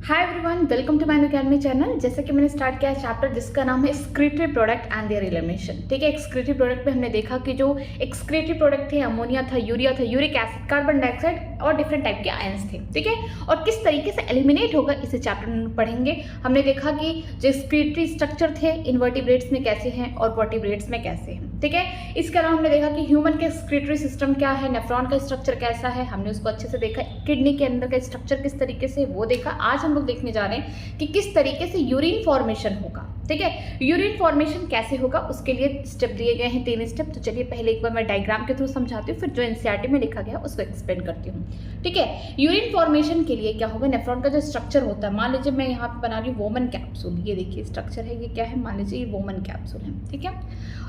Hi everyone, welcome to my academy channel. जैसे कि मैंने स्टार्ट किया है चैप्टर जिसका नाम है excretory product and there elimination. ठीक है, एक्सक्रीटरी प्रोडक्ट में हमने देखा कि जो एक्सक्रीटरी प्रोडक्ट थे अमोनिया था, यूरिया था, यूरिक एसिड, कार्बन डाइऑक्साइड और डिफरेंट टाइप के आयंस थे। ठीक है, और किस तरीके से एलिमिनेट होगा इसे चैप्टर में पढ़ेंगे। हमने देखा कि जो एक्सक्रीटरी स्ट्रक्चर थे इनवर्टिब्रेट्स में कैसे हैं और वर्टिब्रेट्स में कैसे हैं। ठीक है, इसके अलावा हमने देखा कि ह्यूमन का एक्सक्रीटरी सिस्टम क्या है, नेफ्रॉन का स्ट्रक्चर कैसा है, हमने उसको अच्छे से देखा। किडनी के अंदर का स्ट्रक्चर किस तरीके से वो देखा। आज हम लोग देखने जा रहे हैं कि किस तरीके से यूरिन फॉर्मेशन होगा। ठीक है, यूरिन फॉर्मेशन कैसे होगा उसके लिए स्टेप दिए गए हैं, 3 स्टेप। तो चलिए पहले एक बार मैं डायग्राम के थ्रू समझाती हूँ, फिर जो एनसीईआरटी में लिखा गया उसको एक्सप्लेन करती हूँ। ठीक है, यूरिन फॉर्मेशन के लिए क्या होगा, नेफ्रॉन का जो स्ट्रक्चर होता है, मान लीजिए मैं यहाँ पे बना रही हूँ वोमन कैप्सूल। ये देखिए स्ट्रक्चर है, ये क्या है, मान लीजिए ये वोमन कैप्सूल है। ठीक है,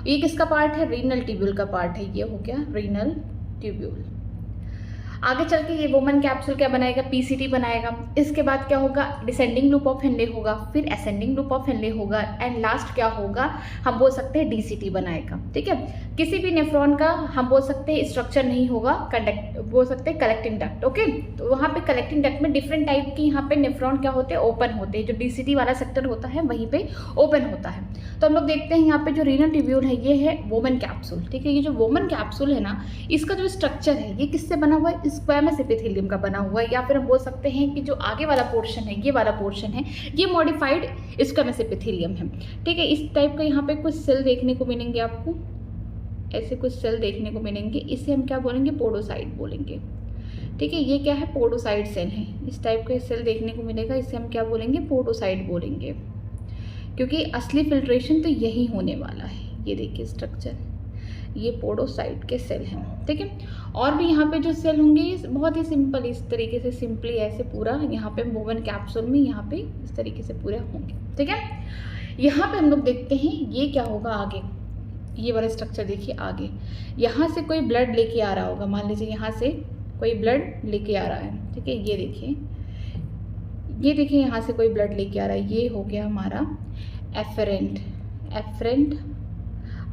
ये किसका पार्ट है, रीनल ट्यूब्यूल का पार्ट है। ये हो गया रीनल ट्यूब्यूल। आगे चल के ये वोमन कैप्सूल क्या बनाएगा, पीसीटी बनाएगा। इसके बाद क्या होगा, डिसेंडिंग लूप ऑफ हेनले होगा, फिर असेंडिंग लूप ऑफ हेनले होगा, एंड लास्ट क्या होगा, हम बोल सकते हैं डीसीटी बनाएगा। ठीक है, किसी भी नेफ्रॉन का हम बोल सकते हैं स्ट्रक्चर नहीं होगा, कंडक्ट बोल सकते हैं कलेक्टिंग डक्ट। ओके, तो वहाँ पे कलेक्टिंग डक्ट में डिफरेंट टाइप की यहाँ पे नेफ्रॉन क्या होते हैं, ओपन होते हैं। जो डीसीटी वाला सेक्टर होता है वहीं पे ओपन होता है। तो हम लोग देखते हैं यहाँ पे जो रीनल ट्यूब्यूल है ये है वोमन कैप्सूल। ठीक है, ये जो वोमन कैप्सूल है ना, इसका जो स्ट्रक्चर है ये किससे बना हुआ है, स्क्वैमस एपिथेलियम का बना हुआ है। या फिर हम बोल सकते हैं कि जो आगे वाला पोर्शन है, ये वाला पोर्शन है, ये मॉडिफाइड स्क्वैमस एपिथेलियम है। ठीक है, इस टाइप का यहाँ पे कुछ सेल देखने को मिलेंगे आपको, ऐसे कुछ सेल देखने को मिलेंगे। इसे हम क्या बोलेंगे, पोडोसाइट बोलेंगे। ठीक है, ये क्या है, पोडोसाइट सेल है। इस टाइप का सेल देखने को मिलेगा, इसे हम क्या बोलेंगे, पोडोसाइट बोलेंगे, क्योंकि असली फिल्ट्रेशन तो यही होने वाला है। ये देखिए स्ट्रक्चर, ये पोडोसाइट के सेल हैं। ठीक है, और भी यहाँ पे जो सेल होंगे ये बहुत ही सिंपल, इस तरीके से सिंपली ऐसे पूरा यहाँ पे वोमन कैप्सूल में यहाँ पे इस तरीके से पूरे होंगे। ठीक है, यहाँ पे हम लोग देखते हैं ये क्या होगा आगे। ये वाला स्ट्रक्चर देखिए आगे, यहाँ से कोई ब्लड लेके आ रहा होगा, मान लीजिए यहाँ से कोई ब्लड लेके आ रहा है। ठीक है, ये देखिए, ये देखिए यहाँ से कोई ब्लड लेके आ रहा है। ये हो गया हमारा एफरेंट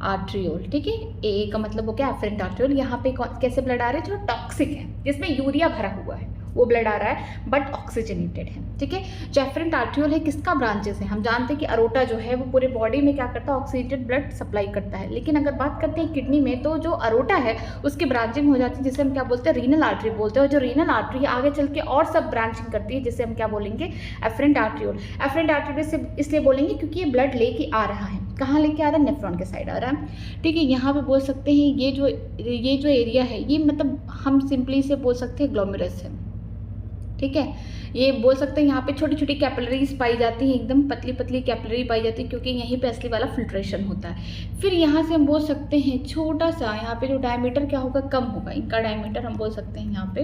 आर्ट्रियोल। ठीक है, ए का मतलब हो गया एफरेंट आर्ट्रियोल। यहाँ पे कैसे ब्लड आ रहा है, जो टॉक्सिक है, जिसमें यूरिया भरा हुआ है, वो ब्लड आ रहा है, बट ऑक्सीजनेटेड है। ठीक है, जो एफरेंट आर्ट्रियोल है किसका ब्रांचेस है, हम जानते हैं कि अरोटा जो है वो पूरे बॉडी में क्या करता है, ऑक्सीजनेटेड ब्लड सप्लाई करता है। लेकिन अगर बात करते हैं किडनी में, तो जो अरोटा है उसकी ब्रांचिंग हो जाती है, जिसे हम क्या बोलते हैं, रीनल आर्टरी बोलते हैं। और जो रीनल आर्टरी है आगे चल के और सब ब्रांचिंग करती है, जिसे हम क्या बोलेंगे, एफरेंट आर्ट्रियोल। एफरेंट आर्ट्रियोल से इसलिए बोलेंगे क्योंकि ये ब्लड लेके आ रहा है, कहाँ लेके आ रहा है, नेफ्रॉन के साइड आ रहा है। ठीक है, यहाँ पे बोल सकते हैं ये जो एरिया है, ये मतलब हम सिंपली से बोल सकते हैं ग्लोमेरुलस है। ठीक है, ये बोल सकते हैं यहाँ पे छोटी छोटी कैपिलरीज पाई जाती हैं, एकदम पतली पतली कैपिलरी पाई जाती है, क्योंकि यहीं पे असली वाला फिल्ट्रेशन होता है। फिर यहाँ से हम बोल सकते हैं छोटा सा यहाँ पे जो डायमीटर क्या होगा, कम होगा, इनका डायमीटर हम बोल सकते हैं यहाँ पे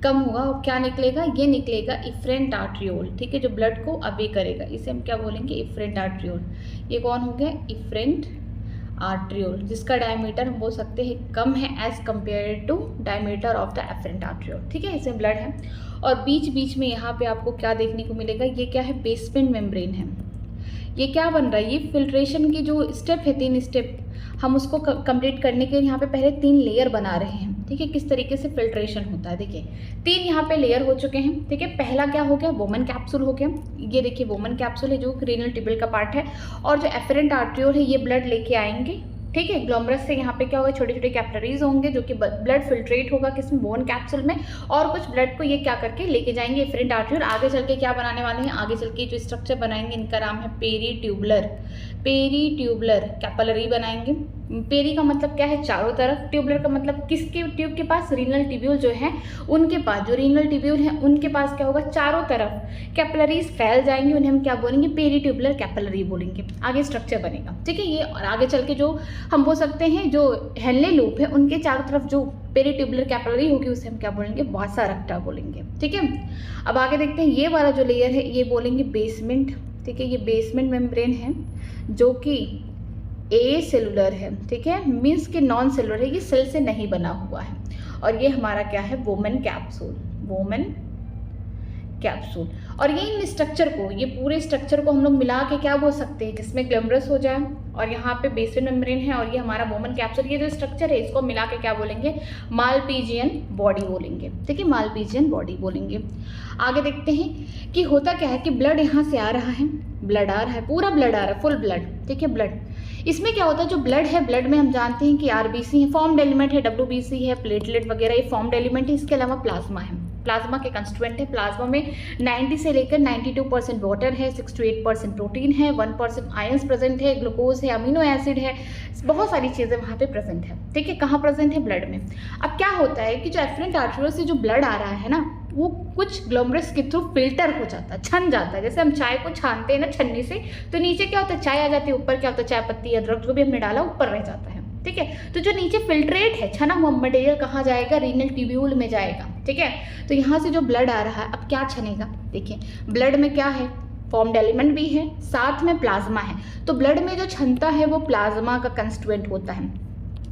कम होगा। और क्या निकलेगा, ये निकलेगा इफरेंट आर्ट्रियोल। ठीक है, जो ब्लड को अबे करेगा, इसे हम क्या बोलेंगे, इफरेंट आर्ट्रियोल। ये कौन हो गया, इफरेंट आर्ट्रियोल, जिसका डायमीटर हम बोल सकते हैं कम है as compare to diameter of the afferent arteriole. ठीक है, इसमें ब्लड है। और बीच बीच में यहाँ पे आपको क्या देखने को मिलेगा, ये क्या है, बेसमेंट मेम्ब्रेन है। ये क्या बन रहा है, ये फिल्ट्रेशन की जो स्टेप है, 3 स्टेप, हम उसको कंप्लीट करने के लिए यहाँ पे पहले 3 लेयर बना रहे हैं। ठीक है, किस तरीके से फिल्ट्रेशन होता है, देखिए 3 यहाँ पे लेयर हो चुके हैं। ठीक है, पहला क्या हो गया, वोमन कैप्सूल हो गया। ये देखिए वोमन कैप्सूल है जो रीनल ट्यूब्यूल का पार्ट है। और जो एफरेंट आर्ट्रियोल है ये ब्लड लेके आएंगे। ठीक है, ग्लोमरस से यहाँ पे क्या होगा, छोटे छोटे कैपिलरीज होंगे, जो कि ब्लड फिल्ट्रेट होगा किसमें, वोमन कैप्सूल में। और कुछ ब्लड को ये क्या करके लेके जाएंगे एफरेंट आर्ट्रियोल। आगे चल के क्या बनाने वाले हैं, आगे चल के जो स्ट्रक्चर बनाएंगे इनका नाम है पेरीट्यूबुलर कैपिलरी बनाएंगे। पेरी का मतलब क्या है, चारों तरफ। ट्यूबुलर का मतलब किसके ट्यूब के पास, रीनल ट्यूब्यूल जो है उनके पास, जो रीनल ट्यूब्यूल है उनके पास क्या होगा, चारों तरफ कैपिलरीज फैल जाएंगे, उन्हें हम क्या बोलेंगे, पेरीट्यूबुलर कैपिलरी बोलेंगे। आगे स्ट्रक्चर बनेगा। ठीक है, ये और आगे चल के जो हम बोल सकते हैं जो हेनले लूप है उनके चारों तरफ जो पेरीट्यूबुलर कैपिलरी होगी उसे हम क्या बोलेंगे, वासा रक्टा बोलेंगे। ठीक है, अब आगे देखते हैं ये वाला जो लेयर है ये बोलेंगे बेसमेंट। ठीक है, ये बेसमेंट मेम्ब्रेन है जो कि ए सेलुलर है। ठीक है, मीन्स कि नॉन सेलुलर है, ये सेल से नहीं बना हुआ है। और ये हमारा क्या है, वोमन कैप्सूल। Woman capsule. और ये इन स्ट्रक्चर को, ये पूरे स्ट्रक्चर को हम लोग मिला के क्या बोल सकते हैं, जिसमें ग्लैमरस हो जाए और यहाँ पे बेसिन मेम्ब्रेन है और ये हमारा वोमन कैप्सूल, ये जो स्ट्रक्चर है इसको मिला के क्या बोलेंगे, मालपीजियन बॉडी बोलेंगे। ठीक है, मालपीजियन बॉडी बोलेंगे। आगे देखते हैं कि होता क्या है कि ब्लड यहाँ से आ रहा है, ब्लड आ रहा है, पूरा ब्लड आ रहा है, फुल ब्लड। ठीक है, ब्लड, इसमें क्या होता है, जो ब्लड है, ब्लड में हम जानते हैं कि आरबीसी है, फॉर्म्ड एलिमेंट है, डब्ल्यूबीसी है, प्लेटलेट वगैरह ये फॉर्म्ड एलिमेंट है। इसके अलावा प्लाज्मा है, प्लाज्मा के कंस्टिट्यूएंट है। प्लाज्मा में 90 से लेकर 92% वाटर है, 6 to 8% प्रोटीन है, 1% आयंस प्रेजेंट है, ग्लूकोज है, अमीनो एसिड है, बहुत सारी चीज़ें वहाँ पे प्रेजेंट है। ठीक है, कहाँ प्रेजेंट है, ब्लड में। अब क्या होता है कि जो एफरेंट आर्टरियोल से जो ब्लड आ रहा है ना, वो कुछ ग्लोमरस के थ्रू फिल्टर हो जाता है, छन जाता है। जैसे हम चाय को छानते हैं ना छन्नी से, तो नीचे क्या होता है, चाय आ जाती है, ऊपर क्या होता है, चाय पत्ती अदरक जो भी हमने डाला ऊपर रह जाता है। ठीक है, तो जो नीचे फिल्ट्रेट है, छना हुआ मटेरियल कहाँ जाएगा, रीनल ट्यूब्यूल में जाएगा। ठीक है, तो यहाँ से जो ब्लड आ रहा है, अब क्या छनेगा, देखिए ब्लड में क्या है, फॉर्म्ड एलिमेंट भी है, साथ में प्लाज्मा है। तो ब्लड में जो छनता है वो प्लाज्मा का कंस्टिट्यूएंट होता है।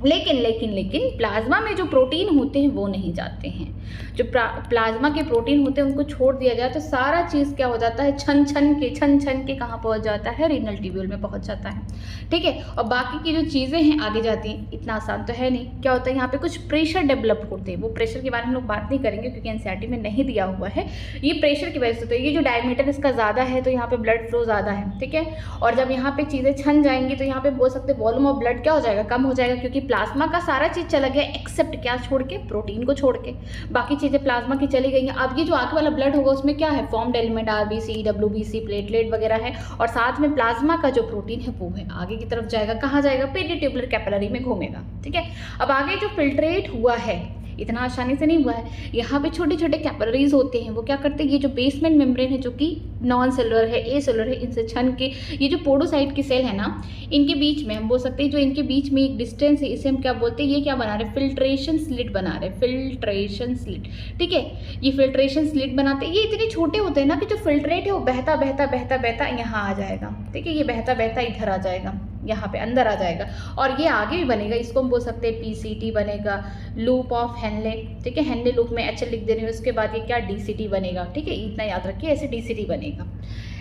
लेकिन प्लाज्मा में जो प्रोटीन होते हैं वो नहीं जाते हैं। जो प्लाज्मा के प्रोटीन होते हैं उनको छोड़ दिया जाए तो सारा चीज़ क्या हो जाता है, छन छन के कहाँ पहुँच जाता है, रीनल ट्यूब्यूल में पहुँच जाता है। ठीक है, और बाकी की जो चीज़ें हैं आगे जाती हैं। इतना आसान तो है नहीं। क्या होता है, यहाँ पे कुछ प्रेशर डेवलप होते हैं। वो प्रेशर के बारे में हम लोग बात नहीं करेंगे क्योंकि एनसीईआरटी में नहीं दिया हुआ है। ये प्रेशर की वजह से होता है। ये जो डायमीटर इसका ज़्यादा है तो यहाँ पे ब्लड फ्लो ज़्यादा है। ठीक है, और जब यहाँ पे चीज़ें छन जाएंगी तो यहाँ पे बोल सकते वॉल्यूम ऑफ ब्लड क्या हो जाएगा, कम हो जाएगा, क्योंकि प्लाज्मा का सारा चीज़ चला गया एक्सेप्ट क्या छोड़ के, प्रोटीन को छोड़ के। बाकी चीज़ें प्लाज्मा की चली गई हैं। अब ये जो आगे वाला ब्लड होगा उसमें क्या है, formed element RBC, WBC, platelet वगैरह है, और साथ में प्लाज्मा का जो प्रोटीन है वो है। आगे की तरफ जाएगा, कहाँ जाएगा, पेरिट्यूबुलर कैपिलरी में घूमेगा। ठीक है, अब आगे जो फिल्ट्रेट हुआ है इतना आसानी से नहीं हुआ है। यहाँ पे छोटे छोटे कैपिलरीज होते हैं, वो क्या करते हैं, ये जो बेसमेंट मेम्ब्रेन है जो कि नॉन सेलुलर है, ए सेलुलर है, इनसे छन के ये जो पोडोसाइट की सेल है ना, इनके बीच में हम बोल सकते हैं, जो इनके बीच में एक डिस्टेंस है, इसे हम क्या बोलते हैं, ये क्या बना रहे, फिल्ट्रेशन स्लिट बना रहे, फिल्ट्रेशन स्लिट। ठीक है, ये फिल्ट्रेशन स्लिट बनाते हैं। ये इतने छोटे होते हैं ना कि जो फिल्ट्रेट है वो बहता बहता बहता बहता यहाँ आ जाएगा। ठीक है, ये बहता बहता इधर आ जाएगा, यहाँ पे अंदर आ जाएगा, और ये आगे भी बनेगा। इसको हम बोल सकते हैं पीसीटी बनेगा, लूप ऑफ हेनले। ठीक है, हेनले लूप में एच लिख दे रही हूँ, उसके बाद ये क्या, डीसीटी बनेगा। ठीक है, इतना याद रखिए, ऐसे डीसीटी बनेगा,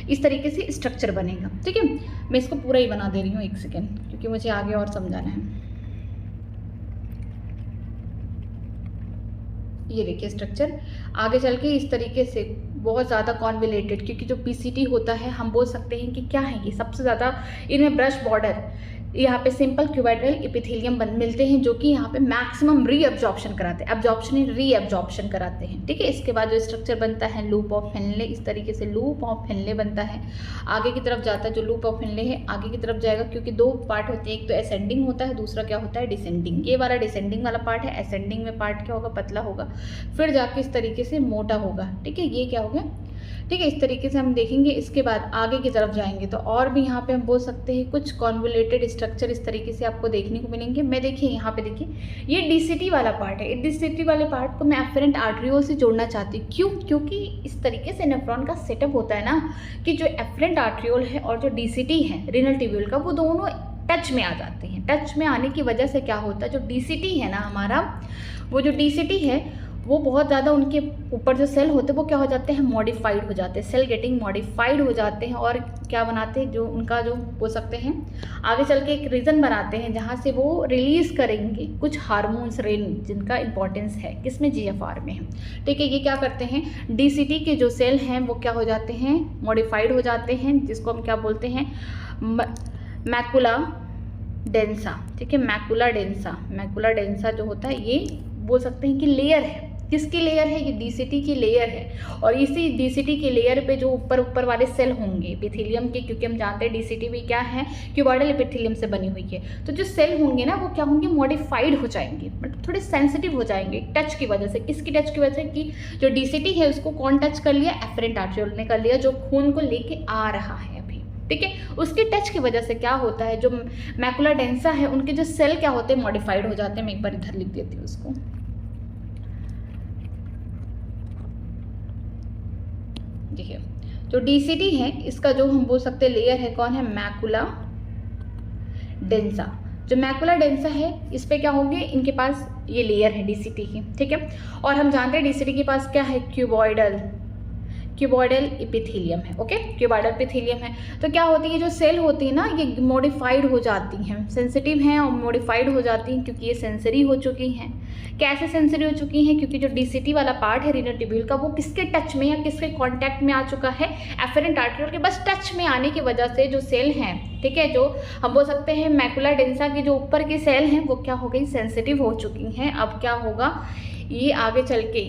इस तरीके से स्ट्रक्चर बनेगा। ठीक है, मैं इसको पूरा ही बना दे रही हूँ, एक सेकेंड, क्योंकि मुझे आगे और समझाना है। ये देखिए स्ट्रक्चर आगे चल के इस तरीके से बहुत ज़्यादा कॉन्विलेटेड, क्योंकि जो पीसीटी होता है हम बोल सकते हैं कि क्या है, ये सबसे ज़्यादा इनमें ब्रश बॉर्डर, यहाँ पे सिंपल क्यूबाइडल एपिथेलियम मिलते हैं, जो कि यहाँ पे मैक्सिमम रीअब्जॉर्प्शन कराते हैं, एब्जॉर्प्शन ही रीअब्जॉर्प्शन कराते हैं। ठीक है, इसके बाद जो स्ट्रक्चर बनता है लूप ऑफ हेनले, इस तरीके से लूप ऑफ हेनले बनता है। आगे की तरफ जाता है, जो लूप ऑफ हेनले है आगे की तरफ जाएगा, क्योंकि दो पार्ट होते हैं, एक तो असेंडिंग होता है, दूसरा क्या होता है, डिसेंडिंग। ये वाला डिसेंडिंग वाला पार्ट है, असेंडिंग में पार्ट क्या होगा, पतला होगा, फिर जाके इस तरीके से मोटा होगा। ठीक है, ये क्या हो गया। ठीक है, इस तरीके से हम देखेंगे। इसके बाद आगे की तरफ जाएंगे तो और भी यहाँ पे हम बोल सकते हैं कुछ कॉन्वोल्यूटेड स्ट्रक्चर इस तरीके से आपको देखने को मिलेंगे। मैं देखिए यहाँ पे देखिए, ये डीसीटी वाला पार्ट है। डीसीटी वाले पार्ट को मैं एफरेंट आर्टरियोल से जोड़ना चाहती हूँ। क्यों? क्योंकि इस तरीके से नेफ्रॉन का सेटअप होता है ना, कि जो एफरेंट आर्टरियोल है और जो डीसीटी है रीनल ट्यूब्यूल का, वो दोनों टच में आ जाते हैं। टच में आने की वजह से क्या होता है, जो डीसीटी है ना हमारा, वो जो डीसीटी है वो बहुत ज़्यादा, उनके ऊपर जो सेल होते हैं वो क्या हो जाते हैं, मॉडिफाइड हो जाते हैं, सेल गेटिंग मॉडिफाइड हो जाते हैं, और क्या बनाते हैं, जो उनका जो हो सकते हैं आगे चल के एक रीजन बनाते हैं जहाँ से वो रिलीज़ करेंगे कुछ हार्मोन्स, रेन, जिनका इंपॉर्टेंस है किसमें, जीएफआर में है। ठीक है, ये क्या करते हैं, डीसीटी के जो सेल हैं वो क्या हो जाते हैं, मॉडिफाइड हो जाते हैं, जिसको हम क्या बोलते हैं, मैकुला डेंसा। ठीक है, मैकुला डेंसा, मैकुला डेंसा जो होता है ये बोल सकते हैं कि लेयर है। किसकी लेयर है, ये डीसीटी की लेयर है। और इसी डीसीटी की लेयर पे जो ऊपर वाले सेल होंगे एपिथेलियम के, क्योंकि हम जानते हैं डीसीटी भी क्या है, क्यूबॉइडल एपिथेलियम से बनी हुई है, तो जो सेल होंगे ना वो क्या होंगे, मॉडिफाइड हो जाएंगे, मतलब थोड़े सेंसिटिव हो जाएंगे टच की वजह से। किसकी टच की वजह से, कि जो डीसीटी है उसको कौन टच कर लिया, एफरेंट आर्टरियोल ने कर लिया, जो खून को लेके आ रहा है अभी। ठीक है, उसकी टच की वजह से क्या होता है, जो मैकुला डेंसा है उनके जो सेल क्या होते हैं, मॉडिफाइड हो जाते हैं। मैं एक बार इधर लिख देती हूँ उसको। देखिए, जो डीसीटी है इसका जो हम बोल सकते हैं लेयर है, कौन है, मैकुला डेंसा। जो मैकुला डेंसा है इस पे क्या होंगे, इनके पास ये लेयर है डीसीटी की। ठीक है, और हम जानते हैं डीसीटी के पास क्या है, क्यूबॉइडल क्यूबॉइडल एपिथेलियम है। ओके, क्यूबॉइडल एपिथेलियम है। तो क्या होती है, जो सेल होती है ना, ये मॉडिफाइड हो जाती हैं, सेंसिटिव हैं और मॉडिफाइड हो जाती हैं क्योंकि ये सेंसरी हो चुकी हैं। कैसे सेंसरी हो चुकी हैं? क्योंकि जो डीसीटी वाला पार्ट है रीनल ट्यूब्यूल का, वो किसके टच में या किसके कॉन्टैक्ट में आ चुका है? एफरेंट आर्टरियोल के बस टच में आने की वजह से जो सेल हैं, ठीक है, जो हम बोल सकते हैं मैकुला डेंसा की जो ऊपर की सेल हैं, वो क्या हो गई? सेंसिटिव हो चुकी हैं। अब क्या होगा, ये आगे चल के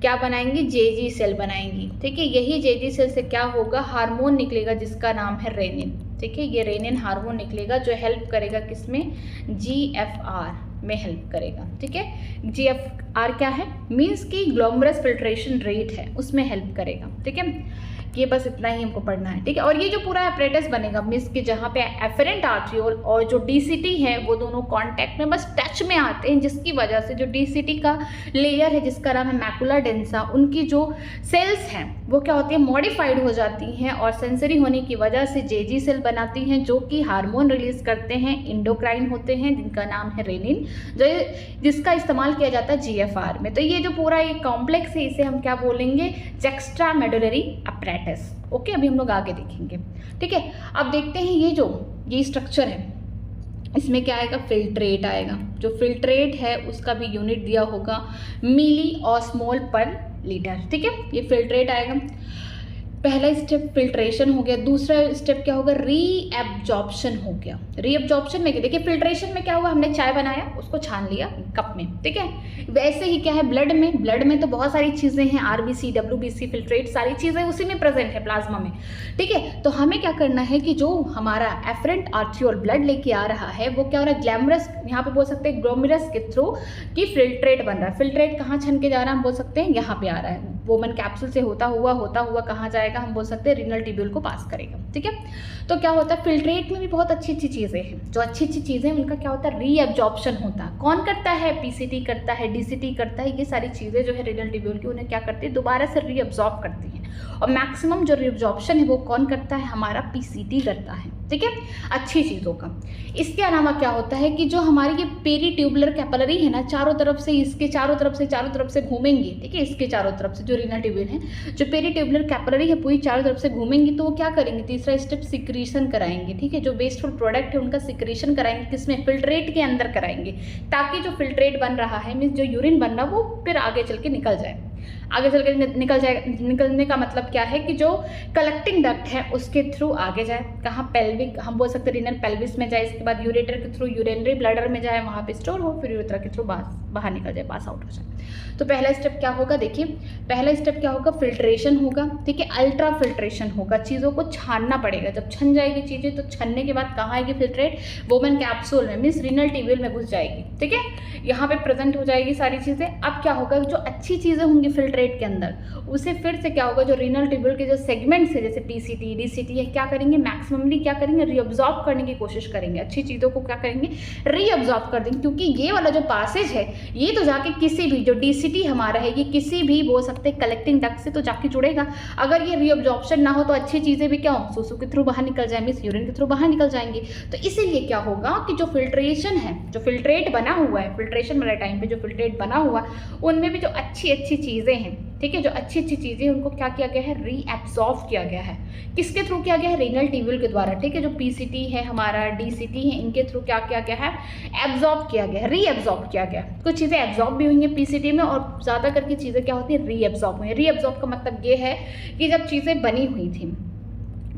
क्या बनाएंगी? जेजी सेल बनाएंगी। ठीक है, यही जेजी सेल से क्या होगा? हार्मोन निकलेगा जिसका नाम है रेनिन। ठीक है, ये रेनिन हार्मोन निकलेगा जो हेल्प करेगा किसमें? जीएफआर में हेल्प करेगा। ठीक है, जीएफआर क्या है? मीन्स की ग्लोमरस फिल्ट्रेशन रेट है, उसमें हेल्प करेगा। ठीक है, ये बस इतना ही हमको पढ़ना है। ठीक है, और ये जो पूरा एपरेटस बनेगा मीन्स कि जहाँ पे एफरेंट आर्ट्रियोल और जो डीसीटी है वो दोनों कांटेक्ट में बस टच में आते हैं, जिसकी वजह से जो डीसीटी का लेयर है जिसका नाम है मैकुला डेंसा, उनकी जो सेल्स हैं वो क्या होती है? मॉडिफाइड हो जाती हैं और सेंसरी होने की वजह से जेजी सेल बनाती हैं जो कि हार्मोन रिलीज करते हैं, इंडोक्राइन होते हैं, जिनका नाम है रेनिन, जिसका इस्तेमाल किया जाता है जीएफआर में। तो ये जो पूरा ये कॉम्प्लेक्स है, इसे हम क्या बोलेंगे? जैक्स्ट्रा मेडुलरी एपरेटस। ओके, अभी हम लोग आगे देखेंगे। ठीक है, अब देखते हैं ये स्ट्रक्चर है, इसमें क्या आएगा? फिल्ट्रेट आएगा। जो फिल्ट्रेट है उसका भी यूनिट दिया होगा मिली ऑस्मोल पर लीटर। ठीक है, ये फिल्ट्रेट आएगा। पहला स्टेप फिल्ट्रेशन हो गया। दूसरा स्टेप क्या होगा? रीएब्जॉर्प्शन हो गया। रीएब्जॉर्प्शन में देखिए फिल्ट्रेशन में क्या हुआ? हमने चाय बनाया, उसको छान लिया कप में। ठीक है, वैसे ही क्या है ब्लड में तो बहुत सारी चीज़ें हैं, आरबीसी, डब्ल्यूबीसी, फिल्ट्रेट, सारी चीज़ें उसी में प्रेजेंट है, प्लाज्मा में। ठीक है, तो हमें क्या करना है कि जो हमारा एफरेंट आर्ट्रियोल ब्लड लेके आ रहा है वो क्या हो रहा है? ग्लैमरस, यहाँ पे बोल सकते हैं ग्लोमेरुलस के थ्रू कि फिल्ट्रेट बन रहा है। फिल्ट्रेट कहाँ छन के जा रहा है? हम बोल सकते हैं यहाँ पे आ रहा है, वोमन कैप्सूल से होता हुआ कहाँ जाएगा? हम बोल सकते हैं रीनल ट्यूब्यूल को पास करेगा। ठीक है, तो क्या होता है? फिल्ट्रेट में भी बहुत अच्छी अच्छी चीज़ें हैं। जो अच्छी अच्छी चीज़ें उनका क्या होता है? रीअब्जॉर्प्शन होता है। कौन करता है? पीसीटी करता है, डीसीटी करता है। ये सारी चीज़ें जो है रीनल ट्यूब्यूल की, उन्हें क्या करती है? दोबारा से रीअब्जॉर्ब करती हैं। और मैक्सिमम जो रीअब्जॉर्प्शन है वो कौन करता है? हमारा पीसीटी करता है। ठीक है, अच्छी चीज़ों का। इसके अलावा क्या होता है कि जो हमारी ये पेरीट्यूबुलर कैपिलरी है ना, चारों तरफ से इसके चारों तरफ से घूमेंगी। ठीक है, इसके चारों तरफ से जो रीनल ट्यूब्यूल है, जो पेरीट्यूबुलर कैपिलरी है, पूरी चारों तरफ से घूमेंगी। तो वो क्या करेंगे? तीसरा स्टेप सिक्रीशन कराएंगे। ठीक है, जो वेस्टफुल प्रोडक्ट है उनका सिक्रीशन कराएंगे, किसमें? फिल्ट्रेट के अंदर कराएंगे, ताकि जो फिल्ट्रेट बन रहा है मीन्स जो यूरिन बन रहा है वो फिर आगे चल के निकल जाए। आगे चल के निकल जाए। निकलने का मतलब क्या है कि जो कलेक्टिंग डक्ट है उसके थ्रू आगे जाए। कहाँ? पेल्विक, हम बोल सकते हैं रीनल पेल्विस में जाए, इसके बाद यूरेटर के थ्रू यूरिनरी ब्लैडर में जाए, वहाँ पे स्टोर हो, फिर यूरेथ्रा के थ्रू बाहर निकल जाए, पास आउट हो जाए। तो पहला स्टेप क्या होगा? देखिए पहला स्टेप क्या होगा? फिल्ट्रेशन होगा। ठीक है, अल्ट्रा फिल्ट्रेशन होगा। चीज़ों को छानना पड़ेगा। जब छन जाएगी चीज़ें तो छनने के बाद कहाँ आएगी फिल्ट्रेट? वोमन कैप्सूल में, मीन्स रीनल ट्यूब्यूल में घुस जाएगी। ठीक है, यहाँ पे प्रेजेंट हो जाएगी सारी चीज़ें। अब क्या होगा? जो अच्छी चीज़ें होंगी फिल्ट्रेट के अंदर, उसे फिर से क्या होगा? जो रीनल ट्यूब्यूल के जो सेगमेंट्स है जैसे पीसीटी, डीसीटी है, क्या करेंगे? मैक्सिममली क्या करेंगे? रीअब्जॉर्ब करने की कोशिश करेंगे। अच्छी चीज़ों को क्या करेंगे? रीअब्जॉर्ब कर देंगे। क्योंकि ये वाला जो पासेज है ये तो जाके किसी भी जो डीसीटी हमारा है, ये किसी भी बोल सकते हैं कलेक्टिंग डक्ट से तो जाके जुड़ेगा। अगर ये रीअब्जॉर्प्शन ना हो तो अच्छी चीज़ें भी क्या हो? सूसू के थ्रू बाहर निकल जाए, मीन्स यूरिन के थ्रू बाहर निकल जाएंगे। तो इसीलिए क्या होगा कि जो फिल्ट्रेशन है, जो फिल्ट्रेट बना हुआ है, फिल्ट्रेशन वाले टाइम पे जो फिल्ट्रेट बना हुआ, उनमें भी जो अच्छी अच्छी चीज़ें हैं, ठीक है, जो अच्छी अच्छी चीज़ें उनको क्या किया गया है? रीएब्जॉर्ब किया गया है। किसके थ्रू किया गया है? रीनल ट्यूब्यूल के द्वारा। ठीक है, जो पीसीटी है हमारा, डीसीटी है, इनके थ्रू क्या किया गया है? एब्जॉर्ब किया गया है, रीएब्जॉर्ब किया गया। कुछ चीज़ें एब्जॉर्ब भी हुई हैं पीसीटी में और ज़्यादा करके चीज़ें क्या होती है? रीएब्जॉर्ब हुई हैं। रीएब्जॉर्ब का मतलब ये है कि जब चीज़ें बनी हुई थी,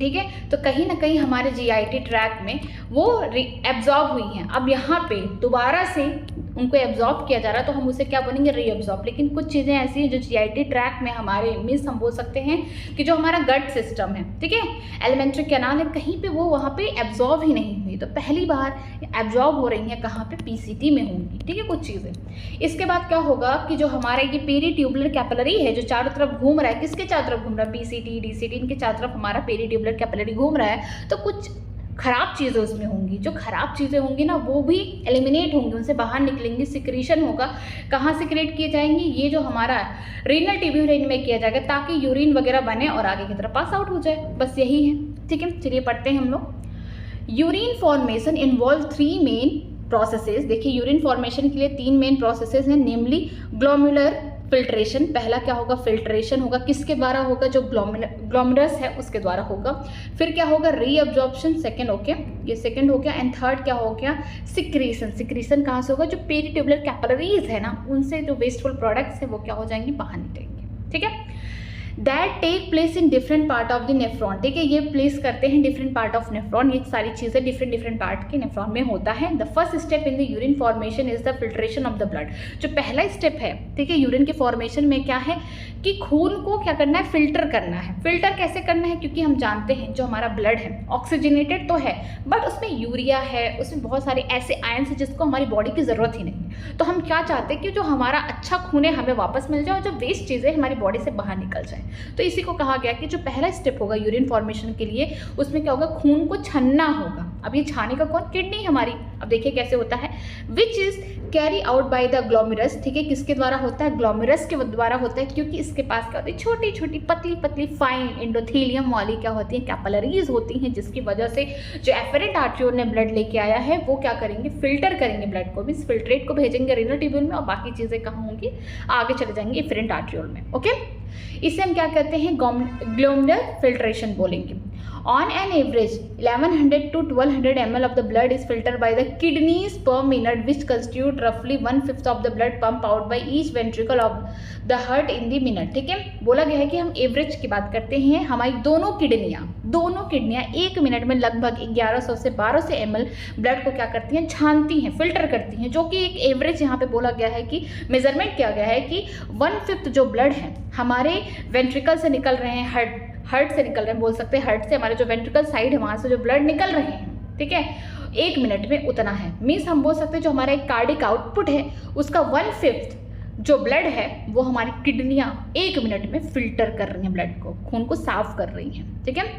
ठीक है, तो कहीं ना कहीं हमारे जीआईटी ट्रैक में वो एब्जॉर्ब हुई हैं। अब यहाँ पे दोबारा से उनको एब्जॉर्ब किया जा रहा है तो हम उसे क्या बोलेंगे? रीअब्जॉर्ब। लेकिन कुछ चीज़ें ऐसी हैं जो जीआईटी ट्रैक में हमारे मीन्स हम बोल सकते हैं कि जो हमारा गट सिस्टम है, ठीक है, एलिमेंट्री कैनाल है, कहीं पे वो वहाँ पे एब्जॉर्ब ही नहीं हुई। तो पहली बार एब्जॉर्ब हो रही हैं कहाँ पे? पीसीटी में होंगी। ठीक है, कुछ चीज़ें। इसके बाद क्या होगा कि जो हमारे ये पेरीट्यूबुलर कैपिलरी है जो चारों तरफ घूम रहा है, किसके चारों तरफ घूम रहा है? पीसीटी, डीसीटी, इनके चारों तरफ हमारा पेरीट्यूबुलर कैपिलरी घूम रहा है। तो कुछ खराब चीज़ें उसमें होंगी। जो खराब चीज़ें होंगी ना वो भी एलिमिनेट होंगी, उनसे बाहर निकलेंगी, सिक्रीशन होगा। कहाँ सिक्रेट किए जाएंगे? ये जो हमारा रीनल ट्यूब्यूल में किया जाएगा ताकि यूरिन वगैरह बने और आगे की तरफ पास आउट हो जाए। बस यही है। ठीक है, चलिए पढ़ते हैं हम लोग। Urine formation involve 3 main processes. देखिए यूरिन फॉर्मेशन के लिए 3 मेन प्रोसेसेस हैं, नेमली ग्लोम्युलर फिल्ट्रेशन, पहला क्या होगा, फिल्ट्रेशन होगा, किसके द्वारा होगा, जो ग्लोमेरुलस है उसके द्वारा होगा। फिर क्या होगा, रीअब्जॉर्प्शन, सेकंड, ओके ये सेकंड हो गया। एंड थर्ड क्या हो गया, सिक्रीशन। सिक्रीशन कहाँ से होगा, जो पेरिट्यूबुलर कैपिलरीज है ना, उनसे जो वेस्टफुल प्रोडक्ट्स है वो क्या हो जाएंगे, बाहर निकलेंगे, ठीक है। That take place in different part of the nephron, ठीक है, ये प्लेस करते हैं डिफरेंट पार्ट ऑफ नेफ्रॉन। ये सारी चीज़ें डिफरेंट पार्ट के नेफ्रॉन में होता है। The first step in the urine formation is the filtration of the blood. जो पहला स्टेप है, ठीक है, यूरिन के फॉर्मेशन में क्या है कि खून को क्या करना है, फिल्टर करना है। फिल्टर कैसे करना है, क्योंकि हम जानते हैं जो हमारा ब्लड है ऑक्सीजनेटेड तो है, बट उसमें यूरिया है, उसमें बहुत सारे ऐसे आयन्स हैं जिसको हमारी बॉडी की ज़रूरत ही नहीं है। तो हम क्या चाहते हैं कि जो हमारा अच्छा खून है हमें वापस मिल जाए और जो वेस्ट चीज़ें हमारी बॉडी से बाहर निकल जाए। तो इसी को कहा गया कि जो पहला स्टेप होगा यूरिन फॉर्मेशन के लिए, उसमें क्या होगा, खून को छनना होगा। अब ये छाने का कौन, किडनी हमारी। अब देखिए कैसे होता है, which is carry out by the glomerulus, ठीक है, किसके द्वारा होता है, ग्लोमेरुलस के द्वारा होता है, क्योंकि इसके पास क्या होती है, छोटी छोटी पतली पतली फाइन एंडोथेलियम वाली क्या होती है, कैपिलरीज होती हैं, जिसकी वजह से जो एफरेंट आर्ट्रियोल ने ब्लड लेके आया है वो क्या करेंगे, फिल्टर करेंगे ब्लड को, भी फिल्ट्रेट को भेजेंगे रीनल ट्यूब्यूल में, और बाकी चीज़ें कहाँ होंगी, आगे चले जाएंगे एफरेंट आर्ट्रियोल में, ओके। इसे हम क्या कहते हैं, ग्लोमेरुलर फिल्ट्रेशन बोलेंगे। On an average, 1100 to 1200 ml of the blood is filtered by the kidneys per minute, which constitute roughly 1/5 of the blood pump out by each ventricle of the heart in the minute, ठीक है। बोला गया है कि हम average की बात करते हैं, हमारी दोनों किडनियाँ 1 मिनट में लगभग 1100 से 1200 ml ब्लड को क्या करती हैं, छानती हैं, फिल्टर करती हैं, जो कि एक एवरेज यहाँ पे बोला गया है कि मेजरमेंट किया गया है कि 1/5 जो ब्लड है हमारे वेंट्रिकल से निकल रहे हैं, हार्ट से निकल रहे हैं, बोल सकते हैं हार्ट से, हमारे जो वेंट्रिकल साइड है वहाँ से जो ब्लड निकल रहे हैं, ठीक है, 1 मिनट में उतना है। मीन्स हम बोल सकते हैं जो हमारा एक कार्डिक आउटपुट है उसका 1/5 जो ब्लड है वो हमारी किडनियाँ 1 मिनट में फिल्टर कर रही हैं, ब्लड को, खून को साफ कर रही हैं, ठीक है।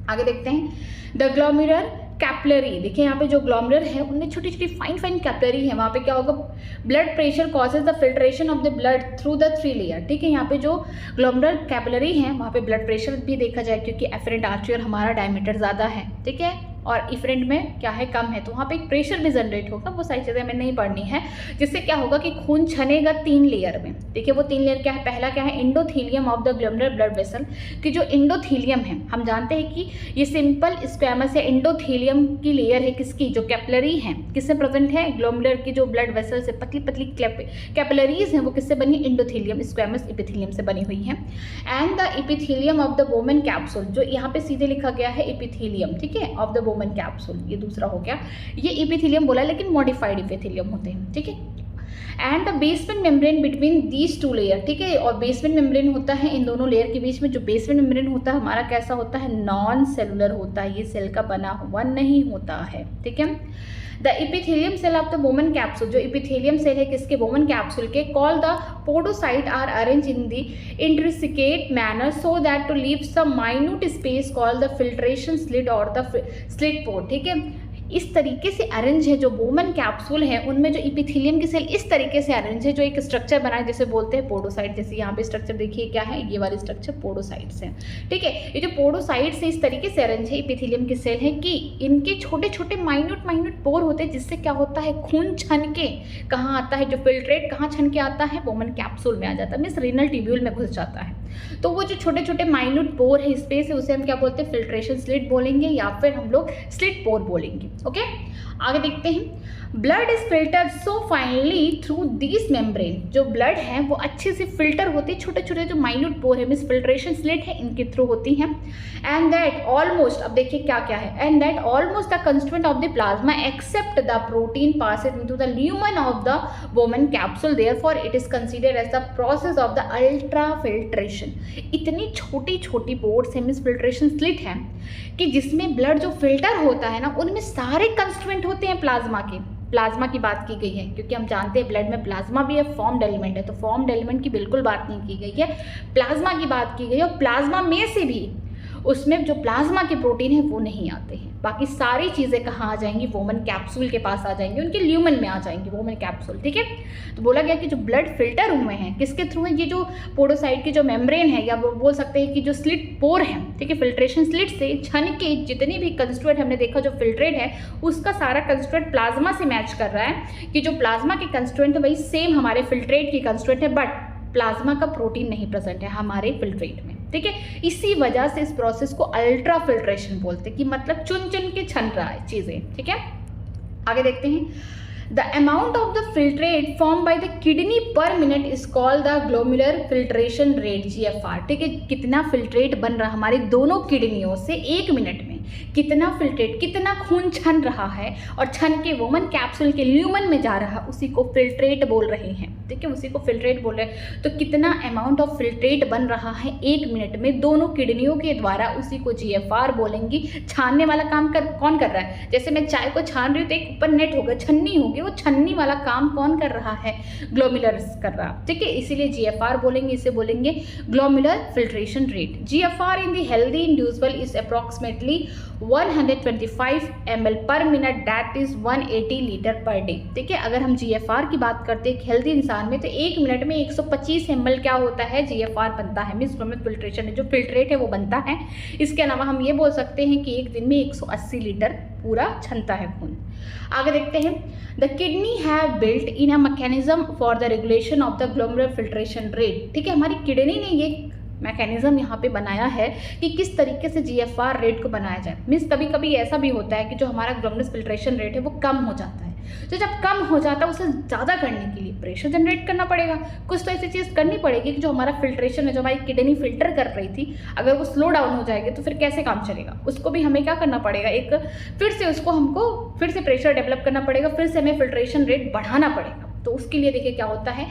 आगे देखते हैं, द ग्लोमेरुलर कैपिलरी, देखिए यहाँ पे जो ग्लोमेरुलर है उनमें छोटी छोटी फाइन कैपिलरी है, वहाँ पे क्या होगा, blood pressure causes the filtration of the blood through the 3 layer, ठीक है। यहाँ पे जो ग्लोमेरुलर कैपिलरी है वहाँ पे ब्लड प्रेशर भी देखा जाए, क्योंकि एफरेंट आर्ट्रियोल हमारा डायमीटर ज़्यादा है, ठीक है, और इफरेंट में क्या है, कम है, तो वहाँ पे एक प्रेशर भी जनरेट होगा, वो सारी चीज़ें हमें नहीं पढ़नी है, जिससे क्या होगा कि खून छनेगा 3 लेयर में। देखिए वो 3 लेयर क्या है, पहला क्या है, endothelium of the glomerular blood vessel, कि जो एंडोथेलियम है हम जानते हैं कि ये सिंपल स्क्वैमस या एंडोथेलियम की लेयर है, किसकी, जो कैपिलरी है, किससे प्रेजेंट है, ग्लोमेरुलर की जो ब्लड वेसल से पतली पतली कैपिलरीज हैं वो किससे बनी, एंडोथेलियम स्क्वैमस एपिथेलियम से बनी हुई है। And the epithelium of the Bowman capsule, जो यहाँ पे सीधे लिखा गया है एपिथेलियम, ठीक है, ऑफ द बोमेन कैप्सूल, ये दूसरा हो गया, ये एपिथेलियम बोला लेकिन मॉडिफाइड एपिथेलियम होते हैं, ठीक है। And the basement membrane between these 2 layer, ठीक है, और बेसमेंट मेम्ब्रेन होता है इन दोनों लेयर के बीच में। जो बेसमेंट मेम्ब्रेन होता है हमारा कैसा होता है, नॉन सेलुलर होता है, ये सेल का बना हुआ नहीं होता है, ठीक है। The epithelium cell of the Bowman capsule, जो एपिथेलियम सेल है किसके, बोमेन कैप्सूल के, call the podocyte are arrange in the intricate manner so that to leave some minute space call the filtration slit और the slit pore, ठीक है। इस तरीके से अरेंज है जो बोमेन कैप्सूल है, उनमें जो एपिथेलियम की सेल इस तरीके से अरेंज है, जो एक स्ट्रक्चर बना है जिसे बोलते हैं पोडोसाइट। जैसे यहाँ पे स्ट्रक्चर देखिए क्या है, ये वाली स्ट्रक्चर पोडोसाइट्स है, ठीक है। ये जो पोडोसाइट से इस तरीके से अरेंज है एपिथेलियम की सेल है कि इनके छोटे छोटे माइन्यूट पोर होते हैं, जिससे क्या होता है, खून छन के कहाँ आता है, जो फिल्ट्रेट कहाँ छन के आता है, बोमेन कैप्सूल में आ जाता है, मीन्स रीनल ट्यूब्यूल में घुस जाता है। तो वो जो छोटे छोटे माइन्यूट पोर है, स्पेस है, उसे हम क्या बोलते हैं, फिल्ट्रेशन स्लिट बोलेंगे, या फिर हम लोग स्लिट पोर बोलेंगे, ओके। आगे देखते हैं, blood is filter so finally through this membrane, जो ब्लड है वो अच्छे से फिल्टर होती है, छोटे छोटे जो माइन्यूट पोर है, मीन्स फिल्ट्रेशन स्लिट है, इनके थ्रू होती हैं। एंड दैट ऑलमोस्ट, अब देखिए क्या क्या है, and that almost the constituent of the plasma except the protein passes into the lumen of the Bowman capsule, therefore it is considered as the process of the ultra filtration. इतनी छोटी छोटी pores है, means filtration slit है, कि जिसमें blood जो filter होता है ना, उनमें सारे कंस्टिट्यूएंट होते हैं प्लाज्मा के। प्लाज्मा की बात की गई है क्योंकि हम जानते हैं ब्लड में प्लाज्मा भी है, फॉर्म्ड एलिमेंट है, तो फॉर्म्ड एलिमेंट की बिल्कुल बात नहीं की गई है, प्लाज्मा की बात की गई है। और प्लाज्मा में से भी उसमें जो प्लाज्मा के प्रोटीन है वो नहीं आते हैं, बाकी सारी चीज़ें कहाँ आ जाएंगी, वोमन कैप्सूल के पास आ जाएंगी, उनके ल्यूमन में आ जाएंगी वोमन कैप्सूल, ठीक है। तो बोला गया कि जो ब्लड फिल्टर हुए हैं किसके थ्रू है, ये जो पोडोसाइट की जो मेम्ब्रेन है, या वो बोल सकते हैं कि जो स्लिट पोर है, ठीक है, फिल्ट्रेशन स्लिट से छन के जितनी भी कंस्टिट्यूएंट हमने देखा जो फिल्ट्रेट है, उसका सारा कंस्टिट्यूएंट प्लाज्मा से मैच कर रहा है, कि जो प्लाज्मा के कंस्टिट्यूएंट है वही सेम हमारे फिल्ट्रेट की कंस्टिट्यूएंट है, बट प्लाज्मा का प्रोटीन नहीं प्रेजेंट है हमारे फिल्ट्रेट में, ठीक है। इसी वजह से इस प्रोसेस को अल्ट्रा फिल्ट्रेशन बोलते हैं कि मतलब चुन चुन के छन रहा है चीज़ें, ठीक है। आगे देखते हैं, the amount of the filtrate form by the kidney पर minute is called the glomerular filtration rate, GFR, ठीक है। कितना फिल्ट्रेट बन रहा हमारे दोनों किडनियों से 1 मिनट में, कितना फिल्ट्रेट, कितना खून छन रहा है और छन के वोमन कैप्सूल के ल्यूमन में जा रहा है, उसी को फिल्ट्रेट बोल रहे हैं, ठीक है, उसी को फिल्ट्रेट बोल रहे हैं। तो कितना अमाउंट ऑफ फिल्ट्रेट बन रहा है 1 मिनट में दोनों किडनियों के द्वारा, उसी को GFR बोलेंगी। छानने वाला काम कौन कर रहा है? जैसे मैं चाय को छान रही हूँ तो एक ऊपर नेट होगा, छन्नी होगी, वो छन्नी वाला काम कौन कर रहा है? ग्लोमेरुलस कर रहा, ठीक है, इसीलिए GFR बोलेंगे, इसे बोलेंगे glomerular filtration rate. GFR in the healthy individual is approximately 125 ml पर minute, that is 180 litre per day, ठीक है। अगर हम GFR की बात करते हैं हेल्दी इंसान में, तो 1 मिनट में 125 ml क्या होता है? GFR बनता है, मीन्स ग्लोमेरुलर फिल्ट्रेशन है, जो फिल्ट्रेट है वो बनता है। इसके अलावा हम ये बोल सकते हैं कि एक दिन में 180 लीटर पूरा छनता है खून। आगे देखते हैं, the kidney have built in a mechanism for the regulation of the glomerular filtration rate, ठीक है। हमारी किडनी ने ये मैकेनिज्म यहाँ पे बनाया है कि किस तरीके से GFR रेट को बनाया जाए। मीन्स कभी कभी ऐसा भी होता है कि जो हमारा ग्लोमेरुलर फिल्ट्रेशन रेट है वो कम हो जाता है, तो जब कम हो जाता है उसे ज़्यादा करने के लिए प्रेशर जनरेट करना पड़ेगा। कुछ तो ऐसी चीज़ करनी पड़ेगी कि जो हमारा फिल्ट्रेशन है, जो हमारी किडनी फिल्टर कर रही थी, अगर वो स्लो डाउन हो जाएगी तो फिर कैसे काम चलेगा? उसको भी हमें क्या करना पड़ेगा, एक फिर से उसको हमको फिर से प्रेशर डेवलप करना पड़ेगा, फिर से हमें फिल्ट्रेशन रेट बढ़ाना पड़ेगा। तो उसके लिए देखिए क्या होता है,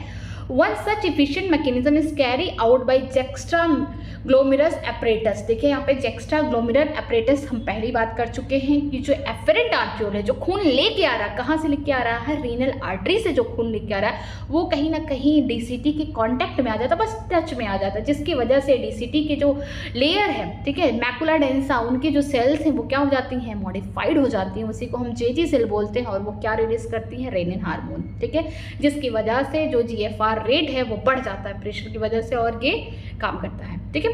one such efficient mechanism is carry out by juxta glomerulus apparatus. देखिए यहाँ पे जेक्स्ट्रा ग्लोमेरुलर एपरेटस हम पहली बात कर चुके हैं कि जो एफरेंट आर्ट्रियोल है, जो खून लेके आ रहा है, कहाँ से लेके आ रहा है? रीनल आर्टरी से जो खून लेके आ रहा है वो कहीं ना कहीं DCT के कांटेक्ट में आ जाता है, बस टच में आ जाता है, जिसकी वजह से DCT के जो लेयर है, ठीक है, मैकुला डेंसा, उनकी जो सेल्स हैं वो क्या हो जाती हैं? मॉडिफाइड हो जाती हैं, उसी को हम JG सेल बोलते हैं, और वो क्या रिलीज करती हैं? रेनिन हार्मोन, ठीक है, जिसकी वजह से जो GFR रेट है वो बढ़ जाता है प्रेशर की वजह से, और ये काम करता है, ठीक है।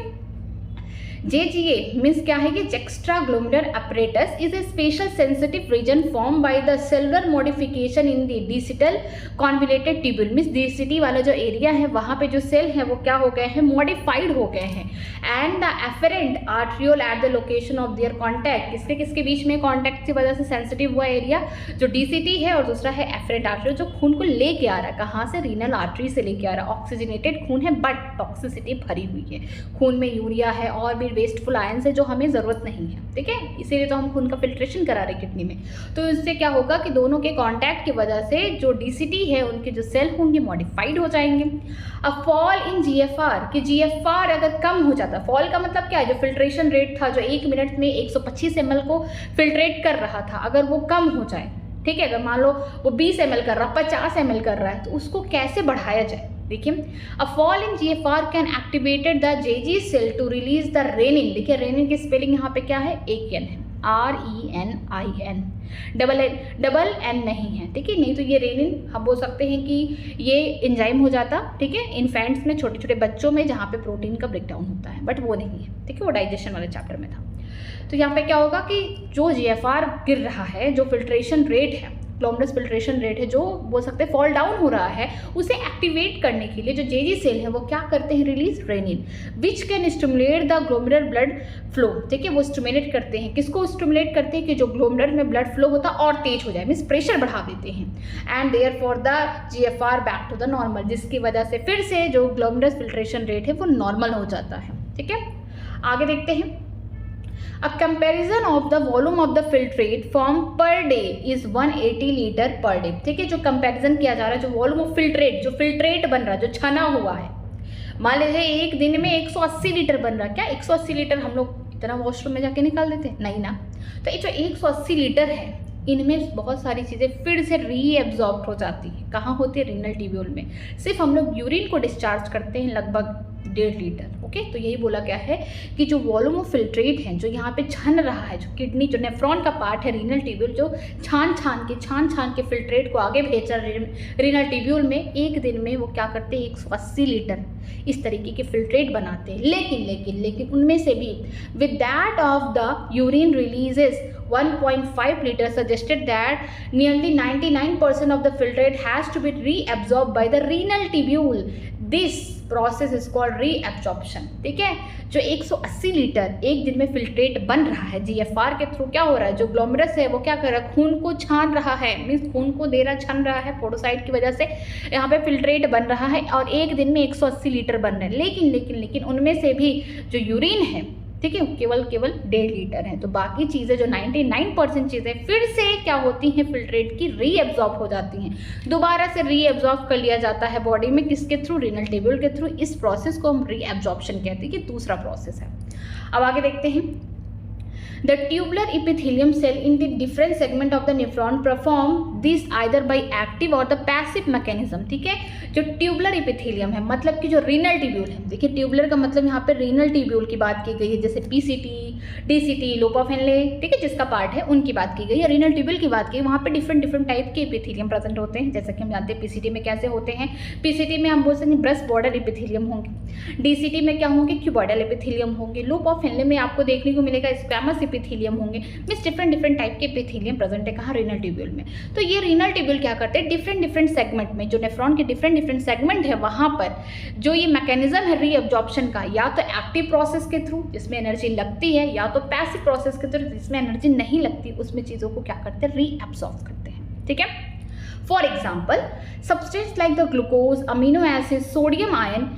JGA मीन्स क्या है कि juxta glomerular apparatus is a special sensitive region form by the cellular modification in the distal convoluted tubule. Means DCT वाला जो एरिया है वहाँ पे जो सेल है वो क्या हो गए हैं? मॉडिफाइड हो गए हैं। And the afferent arteriole at the location of their contact, किसके किसके बीच में कॉन्टैक्ट की वजह से सेंसिटिव हुआ एरिया? जो DCT है, और दूसरा है एफरेंट आर्ट्रियोल, जो खून को लेके आ रहा है, कहाँ से? रीनल आर्टरी से लेके आ रहा है। ऑक्सीजनेटेड खून है बट टॉक्सिसिटी भरी हुई है, खून में यूरिया है और भी वेस्टफुल आयंस है जो हमें ज़रूरत नहीं है, ठीक है, इसीलिए तो हम खून का फिल्ट्रेशन करा रहे किडनी में। तो इससे क्या होगा कि दोनों के कांटेक्ट की वजह से जो DCT है उनके जो सेल होंगे मॉडिफाइड हो जाएंगे। अब फॉल इन GFR, कि GFR अगर कम हो जाता, फॉल का मतलब क्या है? जो फिल्ट्रेशन रेट था, जो 1 मिनट में 125 ml को फिल्ट्रेट कर रहा था, अगर वो कम हो जाए, ठीक है, अगर मान लो वो 20 ml कर रहा, 50 ml कर रहा है, तो उसको कैसे बढ़ाया जाए? देखिए, a fall in GFR can activated the JG cell to release the renin. देखिए रेनिन की स्पेलिंग यहाँ पे क्या है? एक N है, RENIN, डबल N नहीं है, ठीक है, नहीं तो ये रेनिन हम बोल सकते हैं कि ये एंजाइम हो जाता, ठीक है, इन्फेंट्स में, छोटे छोटे बच्चों में, जहाँ पे प्रोटीन का ब्रेकडाउन होता है, बट वो नहीं है, ठीक है, वो डाइजेशन वाले चैप्टर में था। तो यहाँ पे क्या होगा कि जो GFR गिर रहा है, जो फिल्ट्रेशन रेट है, ग्लोमेरुलर फिल्ट्रेशन रेट है, जो बोल सकते हैं फॉल डाउन हो रहा है, उसे एक्टिवेट करने के लिए जो JG सेल है वो क्या करते हैं? Release renin, which can stimulate the glomerular blood flow, ठीक है, वो स्टिमुलेट करते हैं, किसको स्टिमुलेट करते हैं? कि जो ग्लोमेरुलर में ब्लड फ्लो होता है और तेज हो जाए, मीन्स प्रेशर बढ़ा देते हैं। And therefore the GFR back to the normal, जिसकी वजह से फिर से जो ग्लोमेरुलर फिल्ट्रेशन रेट है वो नॉर्मल हो जाता है, ठीक है। आगे देखते हैं, A comparison of the volume of the filtrate formed per day is 180 litre per day, ठीक है, जो कंपैरिजन किया जा रहा है, जो वॉल्यूम ऑफ फिल्ट्रेट, जो फिल्ट्रेट बन रहा है, जो छना हुआ है, मान लीजिए एक दिन में 180 लीटर बन रहा है। क्या 180 लीटर हम लोग इतना वॉशरूम में जाके निकाल देते? नहीं ना। तो ये जो 180 लीटर है, इनमें बहुत सारी चीज़ें फिर से रीएब्जॉर्ब हो जाती हैं। कहाँ होती है? रीनल ट्यूब्यूल में। सिर्फ हम लोग यूरिन को डिस्चार्ज करते हैं लगभग 1.5 लीटर। ओके, तो यही बोला गया है कि जो वॉल्यूम ऑफ फिल्ट्रेट है, जो यहाँ पे छन रहा है, जो किडनी, जो नेफ्रॉन का पार्ट है रीनल ट्यूब्यूल, जो छान छान के फिल्ट्रेट को आगे भेज रहा है रीनल ट्यूब्यूल में, एक दिन में वो क्या करते हैं? 180 लीटर इस तरीके के फिल्ट्रेट बनाते हैं। लेकिन उनमें से भी with that of the urine releases 1.5 liter suggested that nearly 99% of the filtrate has to be reabsorbed by the renal tubule. This process is called reabsorption. ठीक है, जो 180 लीटर एक दिन में फिल्ट्रेट बन रहा है जीएफआर के थ्रू, क्या हो रहा है, जो ग्लोमेरुलस है वो क्या कर रहा है, खून को छान रहा है, मीन्स खून को दे रहा छन रहा है, पोडोसाइट की वजह से यहाँ पे फिल्ट्रेट बन रहा है और एक दिन में 180 लीटर बन रहे हैं। लेकिन उनमें से भी जो यूरिन है, ठीक है, केवल 1.5 लीटर है। तो बाकी चीज़ें जो 99% चीज़ें फिर से क्या होती हैं, फिल्ट्रेट की रीएब्जॉर्ब हो जाती हैं, दोबारा से रीएब्जॉर्ब कर लिया जाता है बॉडी में, किसके थ्रू, रीनल ट्यूब्यूल के थ्रू। इस प्रोसेस को हम रीएब्जॉर्प्शन कहते हैं, कि दूसरा प्रोसेस है। अब आगे देखते हैं, the tubular epithelium cell in the different segment of the nephron perform this either by active or the passive mechanism। ठीक है, जो ट्यूबुलर इपिथेलियम है, मतलब कि जो रीनल ट्यूब्यूल है, देखिए ट्यूबुलर का मतलब यहाँ पे रीनल ट्यूब्यूल की बात की गई है, जैसे PCT, DCT, lobe of Henle, ठीक है, जिसका पार्ट है उनकी बात की गई है। रीनल ट्यूब्यूल की बात की, वहाँ पे डिफरेंट टाइप के इपिथेलियम प्रेजेंट होते हैं, जैसे कि हम जानते हैं पीसीटी में कैसे होते हैं। पीसीटी में हम बोल सकते हैं ब्रेस्ट बॉर्डर इपिथेलियम होंगे, डीसीटी में क्या होंगे, क्यूबॉइडल इपिथेलियम होंगे, लोब ऑफ हेनले में आपको देखने को मिलेगा स्क्वैमस इपिथेलियम होंगे। मींस डिफरेंट टाइप के इपिथेलियम प्रेजेंट है कहाँ, रीनल ट्यूब्यूल में। तो ये रीनल ट्यूब्यूल क्या करते हैं, डिफरेंट सेगमेंट में, जो नेफ्रॉन के डिफरेंट सेगमेंट है, वहाँ पर जो ये मैकेनिज्म है रीअब्जॉर्प्शन का, या तो एक्टिव प्रोसेस के थ्रू जिसमें एनर्जी लगती है, या तो पैसिव प्रोसेस के थ्रू जिसमें एनर्जी नहीं लगती, उसमें चीज़ों को क्या करते हैं, रीअब्जॉर्ब करते हैं। ठीक है, for example substance like the glucose, amino acid, sodium ion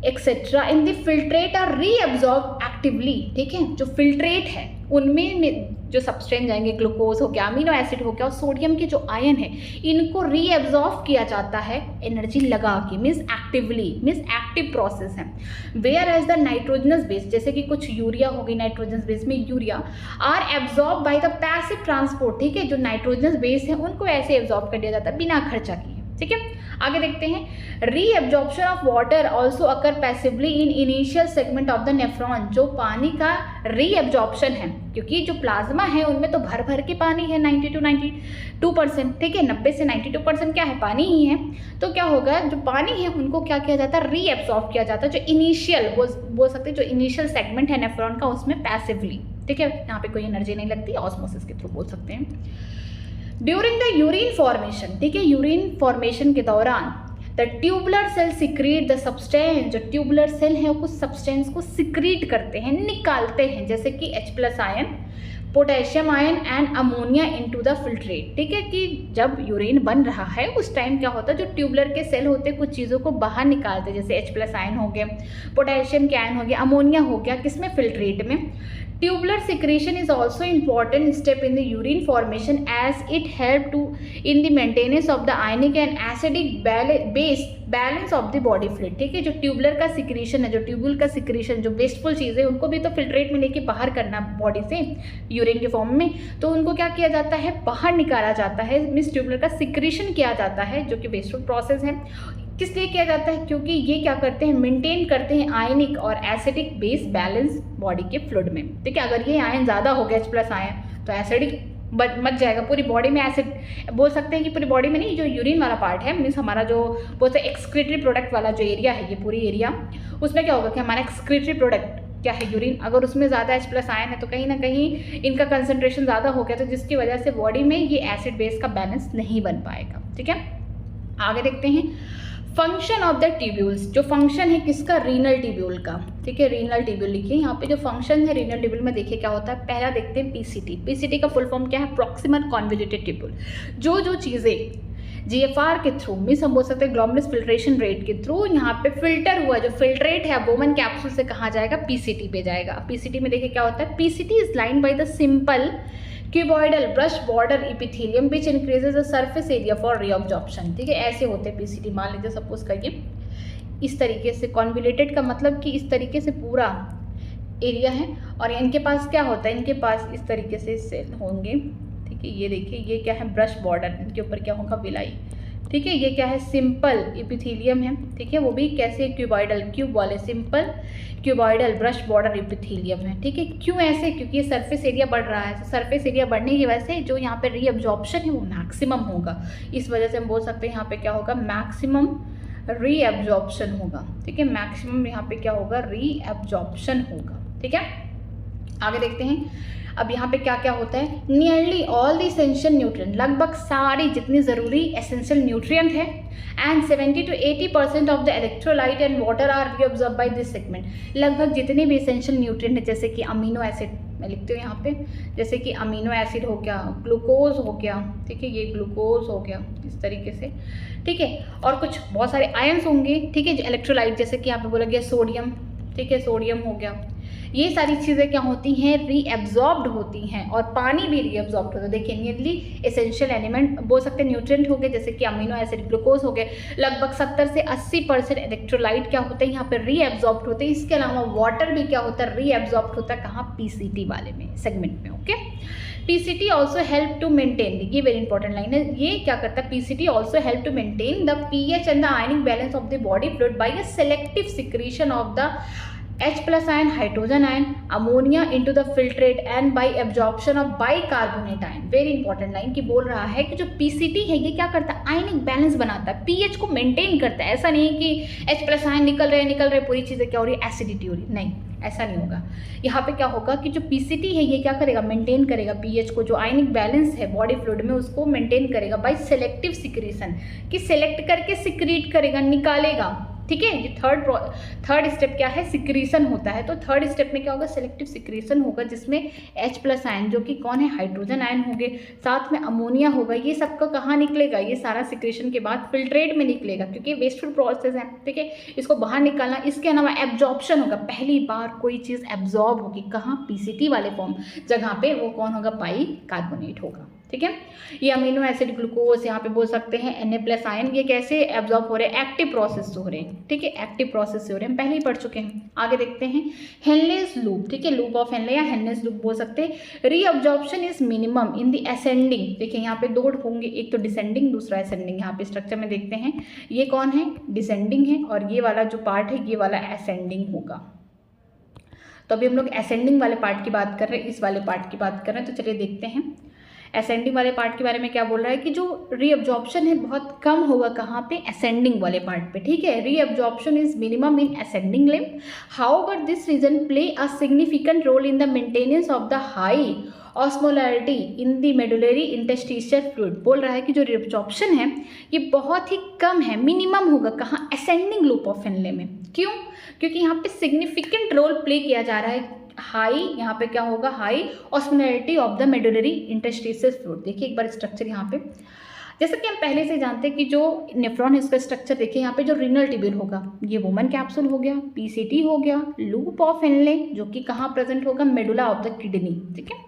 etcetera in the filtrate are reabsorb actively. ठीक है, जो फिल्ट्रेट है उनमें जो सब्सटेंस जाएंगे, ग्लूकोज हो गया, अमीनो एसिड हो गया और सोडियम के जो आयन है, इनको रीअब्जॉर्ब किया जाता है एनर्जी लगा के, means actively, means active process है। Where as the nitrogenous base, जैसे कि कुछ यूरिया हो गई, नाइट्रोजनस बेस में urea, are absorb by the passive transport. ठीक है, जो नाइट्रोजनस बेस है उनको ऐसे एब्जॉर्ब कर दिया जाता है बिना खर्चा किए। ठीक है, आगे देखते हैं, reabsorption of water also occur passively in initial segment of the nephron. जो पानी का रीअब्जॉर्प्शन है, क्योंकि जो प्लाज्मा है उनमें तो भर के पानी है, 90 to 92%। ठीक है, 90 से 92% क्या है, पानी ही है। तो क्या होगा, जो पानी है उनको क्या किया जाता है, रीअब्जॉर्ब किया जाता है, जो इनिशियल बोल सकते हैं, जो इनिशियल सेगमेंट है नेफ्रॉन का, उसमें पैसिवली। ठीक है, यहाँ पे कोई एनर्जी नहीं लगती, ऑस्मोसिस के थ्रू बोल सकते हैं। ड्यूरिंग द यूरिन फॉर्मेशन, ठीक है, यूरिन फॉर्मेशन के दौरान the tubular cell secrete the substance, जो ट्यूबुलर सेल है वो कुछ सब्सटेंस को सिक्रीट करते हैं, निकालते हैं, जैसे कि H+ ion, potassium ion and ammonia into the filtrate. ठीक है, कि जब यूरिन बन रहा है उस टाइम क्या होता है, जो ट्यूबुलर के सेल होते हैं कुछ चीज़ों को बाहर निकालते हैं, जैसे H+ आयन हो गया, पोटेशियम के आयन हो गया, अमोनिया हो गया, किसमें, फिल्ट्रेट में। Tubular secretion is also important step in the urine formation as it help to in the maintenance of the ionic and acidic base balance of the body fluid। ठीक है, जो tubular का secretion है, जो tubule का secretion, जो wasteful चीज़ें उनको भी तो फिल्ट्रेट में लेके बाहर करना बॉडी से यूरिन के फॉर्म में, तो उनको क्या किया जाता है, बाहर निकाला जाता है, मींस ट्यूबुलर का सिक्रीशन किया जाता है, जो कि वेस्टफुल प्रोसेस है। किस लिए किया जाता है, क्योंकि ये क्या करते हैं, मेंटेन करते हैं आयनिक और एसिडिक बेस बैलेंस बॉडी के फ्लूइड में। ठीक है, अगर ये आयन ज़्यादा हो गया H+ आयन तो एसिडिक मच जाएगा, पूरी बॉडी में एसिड, बोल सकते हैं कि पूरी बॉडी में नहीं, जो यूरिन वाला पार्ट है, मीन्स हमारा जो बोलते हैं एक्सक्रीटरी प्रोडक्ट वाला जो एरिया है, ये पूरी एरिया, उसमें क्या होगा कि हमारा एक्सक्रीटरी प्रोडक्ट क्या है, यूरिन, अगर उसमें ज़्यादा H+ आयन है तो कहीं ना कहीं इनका कंसनट्रेशन ज़्यादा हो गया, तो जिसकी वजह से बॉडी में ये एसिड बेस का बैलेंस नहीं बन पाएगा। ठीक है, आगे देखते हैं, फंक्शन ऑफ द ट्यूब्यूल्स, जो फंक्शन है किसका, रीनल ट्यूब्यूल का। ठीक है, रीनल ट्यूब्यूल लिखिए यहाँ पे, जो फंक्शन है रीनल ट्यूब्यूल में देखिए क्या होता है। पहला देखते हैं पीसीटी। पीसीटी का फुल फॉर्म क्या है, प्रॉक्सिमल कॉन्वोल्यूटेड ट्यूब्यूल। जो चीज़ें जीएफआर के थ्रू, मीन्स हम बोल सकते हैं ग्लोमेरुलस फिल्ट्रेशन रेट के थ्रू यहाँ पे फिल्टर हुआ, जो फिल्ट्रेट है बोमन कैप्सूल से कहाँ जाएगा, पीसीटी पे जाएगा। पीसीटी में देखिए क्या होता है, PCT is lined by the simple cuboidal brush border epithelium which increases the surface area for reabsorption. ठीक है, ऐसे होते हैं पीसीटी। मान लीजिए सपोज करिए इस तरीके से, कॉन्वोल्यूटेड का मतलब कि इस तरीके से पूरा एरिया है, और इनके पास क्या होता है, इनके पास इस तरीके से सेल होंगे। ठीक है, ये देखिए, ये क्या है, ब्रश बॉर्डर, इनके ऊपर क्या होगा, विलाई। ठीक है, ये क्या है, सिंपल इपिथेलियम है। ठीक है, वो भी कैसे, क्यूबॉइडल, क्यूब वाले, simple cuboidal brush border epithelium है। ठीक है, क्यों ऐसे, क्योंकि ये सरफेस एरिया बढ़ रहा है, सरफेस एरिया बढ़ने की वजह से जो यहाँ पे रीअब्जॉर्प्शन है वो मैक्सिमम होगा। इस वजह से हम बोल सकते हैं यहाँ पे क्या होगा, मैक्सिमम रीअब्जॉर्प्शन होगा। ठीक है, मैक्सिमम यहाँ पे क्या होगा, रीअब्जॉर्प्शन होगा। ठीक है, आगे देखते हैं अब यहाँ पे क्या क्या होता है। Nearly all the essential nutrient, लगभग सारी जितनी ज़रूरी एसेंशियल न्यूट्रिएंट है, and 70 to 80% of the electrolyte and water are reabsorb by this segment. लगभग जितने भी एसेंशियल न्यूट्रिएंट है, जैसे कि अमीनो एसिड, मैं लिखती हूँ यहाँ पे, जैसे कि अमीनो एसिड हो गया, ग्लूकोज हो गया, ठीक है, ये ग्लूकोज हो गया इस तरीके से, ठीक है, और कुछ बहुत सारे आयंस होंगे, ठीक है, इलेक्ट्रोलाइट जैसे कि यहाँ पे बोला गया सोडियम, ठीक है, सोडियम हो गया। ये सारी चीज़ें क्या होती हैं, रीएब्जॉर्ब्ड होती हैं, और पानी भी रीएब्जॉर्ब्ड होता है। देखिए नियरली एसेंशियल एलिमेंट बोल सकते हैं, न्यूट्रिएंट हो गए, जैसे कि अमीनो एसिड, ग्लूकोज हो गए, लगभग 70 से 80% इलेक्ट्रोलाइट क्या होते हैं यहाँ पे रीएब्जॉर्ब्ड होते हैं। इसके अलावा वाटर भी क्या होता है, रीएब्जॉर्ब्ड होता है, कहाँ, पीसीटी वाले में सेगमेंट में, okay. PCT also help to maintain, ये वेरी इंपॉर्टेंट लाइन है, ये क्या करता है, PCT also help to maintain the pH and the ionic balance of the body fluid by a selective secretion of the H+ ion, hydrogen ion, ammonia into the filtrate and by absorption of bicarbonate ion। Very important line की बोल रहा है कि जो PCT है ये क्या करता है, आयनिक बैलेंस बनाता है, पीएच को मेंटेन करता है। ऐसा नहीं है कि H+ ion निकल रहे पूरी चीज़ें क्या हो रही है, एसिडिटी हो रही, नहीं, ऐसा नहीं होगा। यहाँ पे क्या होगा कि जो PCT है ये क्या करेगा, मेंटेन करेगा पीएच को, जो आयनिक बैलेंस है बॉडी फ्लूइड में उसको मेंटेन करेगा बाय सेलेक्टिव सिक्रीशन, कि सेलेक्ट करके सिक्रीट करेगा, निकालेगा, ठीक है। ये थर्ड स्टेप क्या है, सिक्रीशन होता है। तो थर्ड स्टेप में क्या होगा, सिलेक्टिव सिक्रीशन होगा, जिसमें H+ आयन जो कि कौन है, हाइड्रोजन आयन होंगे, साथ में अमोनिया होगा, ये सबका कहाँ निकलेगा, ये सारा सिक्रीशन के बाद फिल्ट्रेट में निकलेगा, क्योंकि वेस्टफुल प्रोसेस है, ठीक है, इसको बाहर निकालना। इसके अलावा एब्जॉर्प्शन होगा, पहली बार कोई चीज़ एब्जॉर्ब होगी, कहाँ, पीसीटी वाले फॉर्म जगह पे, वो कौन होगा, बाइकार्बोनेट होगा, ठीक है। ये अमीनो एसिड, ग्लूकोज, यहाँ पे बोल सकते हैं Na+ आयन, ये कैसे एब्जॉर्ब हो रहे हैं, एक्टिव प्रोसेस से हो रहे हैं, ठीक है, एक्टिव प्रोसेस से हो रहे हैं, हम पहले ही पढ़ चुके हैं। आगे देखते हैं हेनलेस लूप, ठीक है, लूप ऑफ हेनले या हेनलेस लूप बोल सकते हैं। Reabsorption is minimum in the ascending, देखिए यहाँ पे दो होंगे, एक तो डिसेंडिंग, दूसरा असेंडिंग। यहाँ पे स्ट्रक्चर में देखते हैं ये कौन है, डिसेंडिंग है, और ये वाला जो पार्ट है ये वाला असेंडिंग होगा। तो अभी हम लोग असेंडिंग वाले पार्ट की बात कर रहे हैं, इस वाले पार्ट की बात कर रहे हैं। तो चलिए देखते हैं असेंडिंग वाले पार्ट के बारे में क्या बोल रहा है, कि जो रीअब्जॉर्प्शन है बहुत कम होगा, कहाँ पे, असेंडिंग वाले पार्ट पे, ठीक है। Reabsorption is minimum in ascending limb, however this region play a significant role in the maintenance of the high osmolarity in the medullary interstitial fluid. बोल रहा है कि जो रीअब्जॉर्प्शन है ये बहुत ही कम है, मिनिमम होगा, कहाँ, असेंडिंग लूप ऑफ हेनले में। क्यों, क्योंकि यहाँ पे सिग्निफिकेंट रोल प्ले किया जा रहा है, हाई, यहाँ पे क्या होगा, high osmolarity of the medullary interstitial fluid. देखिए एक बार स्ट्रक्चर यहाँ पे, जैसा कि हम पहले से जानते हैं कि जो नेफ्रॉन है उसका स्ट्रक्चर देखिए, यहाँ पे जो रीनल ट्यूब्यूल होगा, ये वुमन कैप्सूल हो गया, पीसीटी हो गया, लूप ऑफ हेनले जो कि कहाँ प्रेजेंट होगा, मेडुला ऑफ द किडनी, ठीक है।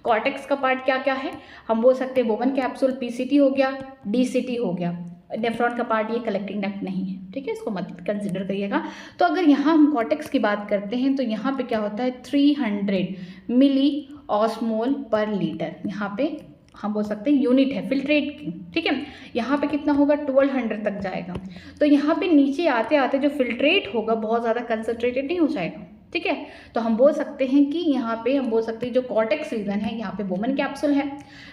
कॉर्टेक्स का पार्ट क्या क्या है, हम बोल सकते हैं वुमन कैप्सूल, पीसीटी हो गया, डीसीटी हो गया। नेफ्रॉन का पार्ट ये कलेक्टिंग डक्ट नहीं है, ठीक है, इसको मत कंसिडर करिएगा। तो अगर यहाँ हम कॉर्टेक्स की बात करते हैं तो यहाँ पे क्या होता है, 300 मिली ऑस्मोल पर लीटर, यहाँ पे हम बोल सकते हैं यूनिट है फिल्ट्रेट की, ठीक है। यहाँ पे कितना होगा, 1200 तक जाएगा। तो यहाँ पे नीचे आते आते जो फिल्ट्रेट होगा बहुत ज़्यादा कंसनट्रेटेड नहीं हो जाएगा, ठीक है। तो हम बोल सकते हैं कि यहाँ पे हम बोल सकते हैं जो कॉर्टेक्स रीजन है, यहाँ पे वुमन कैप्सूल है,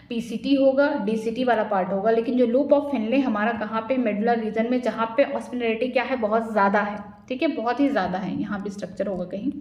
पीसीटी होगा, डीसीटी वाला पार्ट होगा, लेकिन जो लूप ऑफ हेनले हमारा कहाँ पे, मेडुलर रीजन में, जहाँ पे ऑस्मोलैरिटी क्या है, बहुत ज़्यादा है, ठीक है, बहुत ही ज़्यादा है। यहाँ पे स्ट्रक्चर होगा कहीं,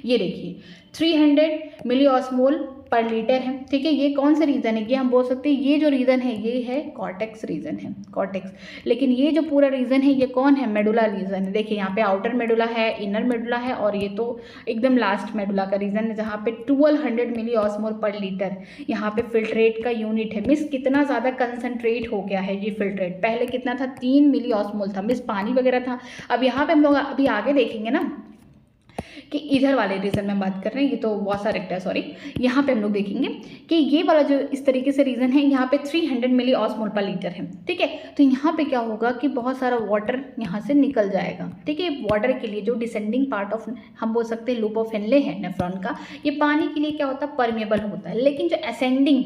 ये देखिए 300 मिली ऑस्मोल पर लीटर है, ठीक है। ये कौन सा रीजन है, ये हम बोल सकते हैं ये जो रीजन है ये है कॉर्टेक्स रीजन है, कॉर्टेक्स। लेकिन ये जो पूरा रीजन है ये कौन है, मेडुला रीजन है। देखिए यहाँ पे आउटर मेडुला है, इनर मेडुला है, और ये तो एकदम लास्ट मेडुला का रीजन है, जहाँ पे 1200 मिली ऑस्मोल पर लीटर यहाँ पे फिल्ट्रेट का यूनिट है। मिस कितना ज़्यादा कंसनट्रेट हो गया है ये फिल्ट्रेट, पहले कितना था, 3 मिली ऑस्मोल था, मिस पानी वगैरह था। अब यहाँ पे हम लोग अभी आगे देखेंगे ना कि इधर वाले रीजन में बात कर रहे हैं, ये तो वॉसा रेक्टा, सॉरी, यहाँ पे हम लोग देखेंगे कि ये वाला जो इस तरीके से रीजन है, यहाँ पे 300 मिली ऑस्मोल पर लीटर है, ठीक है। तो यहाँ पे क्या होगा कि बहुत सारा वाटर यहाँ से निकल जाएगा, ठीक है। वाटर के लिए जो डिसेंडिंग पार्ट ऑफ हम बोल सकते हैं लूप ऑफ हेनले है नेफ्रॉन का, ये पानी के लिए क्या होता है, परमेबल होता है। लेकिन जो असेंडिंग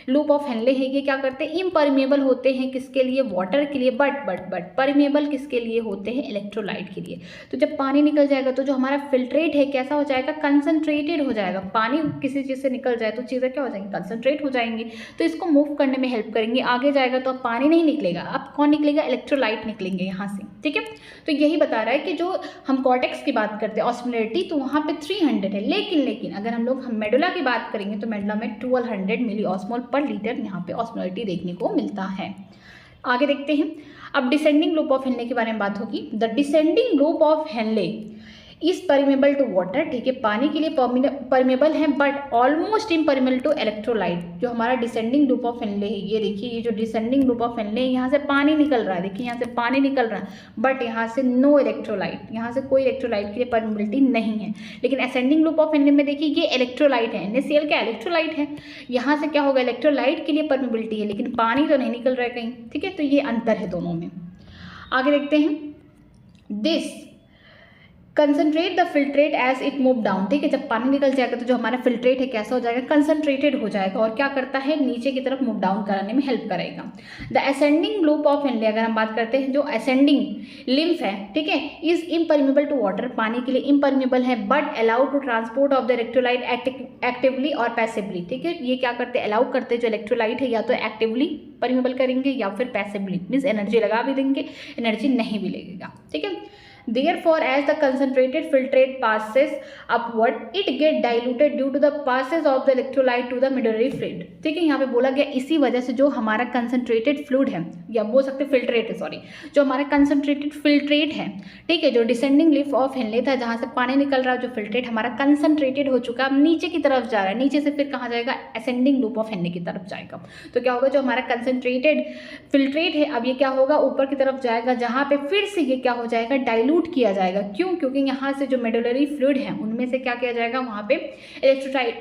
लूप ऑफ हेनले है ये क्या करते हैं, इम्परमेबल होते हैं किसके लिए, वाटर के लिए, बट परमेबल किसके लिए होते हैं, इलेक्ट्रोलाइट के लिए। तो जब पानी निकल जाएगा तो जो हमारा फिल्ट्रेट है कैसा हो जाएगा, कंसनट्रेटेड हो जाएगा। पानी किसी चीज़ से निकल जाए तो चीज़ें क्या हो जाएंगी, कंसनट्रेट हो जाएंगी, तो इसको मूव करने में हेल्प करेंगे। आगे जाएगा तो अब पानी नहीं निकलेगा, अब कौन निकलेगा, इलेक्ट्रोलाइट निकलेंगे यहाँ से, ठीक है। तो यही बता रहा है कि जो हम कॉर्टेक्स की बात करते हैं ऑस्मोलरिटी, तो वहाँ पे 300 है, लेकिन अगर हम मेडुला की बात करेंगे तो मेडुला में 1200 मिली ऑस्मोल पर लीटर यहाँ पे ऑस्मोलरिटी देखने को मिलता है। आगे देखते हैं, अब डिसेंडिंग लूप ऑफ हेनले के बारे में बात होगी। The descending loop of Henle is permeable to water, ठीक है, पानी के लिए परमेबल है but almost impermeable to electrolyte. जो हमारा डिसेंडिंग लूप ऑफ हेनले है, ये देखिए, ये जो डिसेंडिंग लूप ऑफ हेनले है, यहाँ से पानी निकल रहा है, देखिए यहाँ से पानी निकल रहा है, बट यहाँ से नो इलेक्ट्रोलाइट, यहाँ से कोई इलेक्ट्रोलाइट के लिए परमेबिलिटी नहीं है। लेकिन असेंडिंग लूप ऑफ हेनले में देखिए ये इलेक्ट्रोलाइट है, NaCl क्या इलेक्ट्रोलाइट है, यहाँ से क्या होगा, इलेक्ट्रोलाइट के लिए परमेबिलिटी है, लेकिन पानी तो नहीं निकल रहा है कहीं, ठीक है। तो ये अंतर है दोनों में। आगे देखते हैं, this concentrate the filtrate as it move down, ठीक है। जब पानी निकल जाएगा तो जो हमारा फिल्ट्रेट है कैसा हो जाएगा, कंसनट्रेटेड हो जाएगा, और क्या करता है, नीचे की तरफ मूव डाउन कराने में हेल्प करेगा। The ascending loop of Henley, अगर हम बात करते हैं, जो असेंडिंग लिम्फ है, ठीक है, इज इम्परमेबल टू वाटर, पानी के लिए इम्परमेबल है but allow to transport of the electrolyte actively और पैसिवली, ठीक है। ये क्या करते हैं, अलाउ करते हैं जो इलेक्ट्रोलाइट है, या तो एक्टिवली परमेबल करेंगे या फिर पैसिवली, मीन्स एनर्जी लगा भी देंगे, एनर्जी नहीं भी लगेगा, ठीक है। Therefore, as the concentrated filtrate passes upward, it get diluted due to the passes of the electrolyte to the medullary fluid, ठीक है। यहाँ पे बोला गया इसी वजह से जो हमारा कंसनट्रेटेड फ्लूइड है, या बोल सकते फिल्ट्रेट है, सॉरी, जो हमारा कंसनट्रेटेड फिल्ट्रेट है, ठीक है, जो डिसेंडिंग लिफ ऑफ हेनले था, जहाँ से पानी निकल रहा है, जो फिल्ट्रेट हमारा कंसनट्रेटेड हो चुका है, अब नीचे की तरफ जा रहा है, नीचे से फिर कहाँ जाएगा, असेंडिंग लूप ऑफ हेनले की तरफ जाएगा। तो क्या होगा, जो हमारा कंसनट्रेटेड फिल्ट्रेट है, अब ये क्या होगा, ऊपर की तरफ जाएगा, जहाँ पे फिर से ये क्या हो जाएगा, डाइल्यूट किया जाएगा। क्यों, क्योंकि यहाँ से जो मेडुलरी फ्लूइड है उनमें से क्या किया जाएगा, वहाँ पे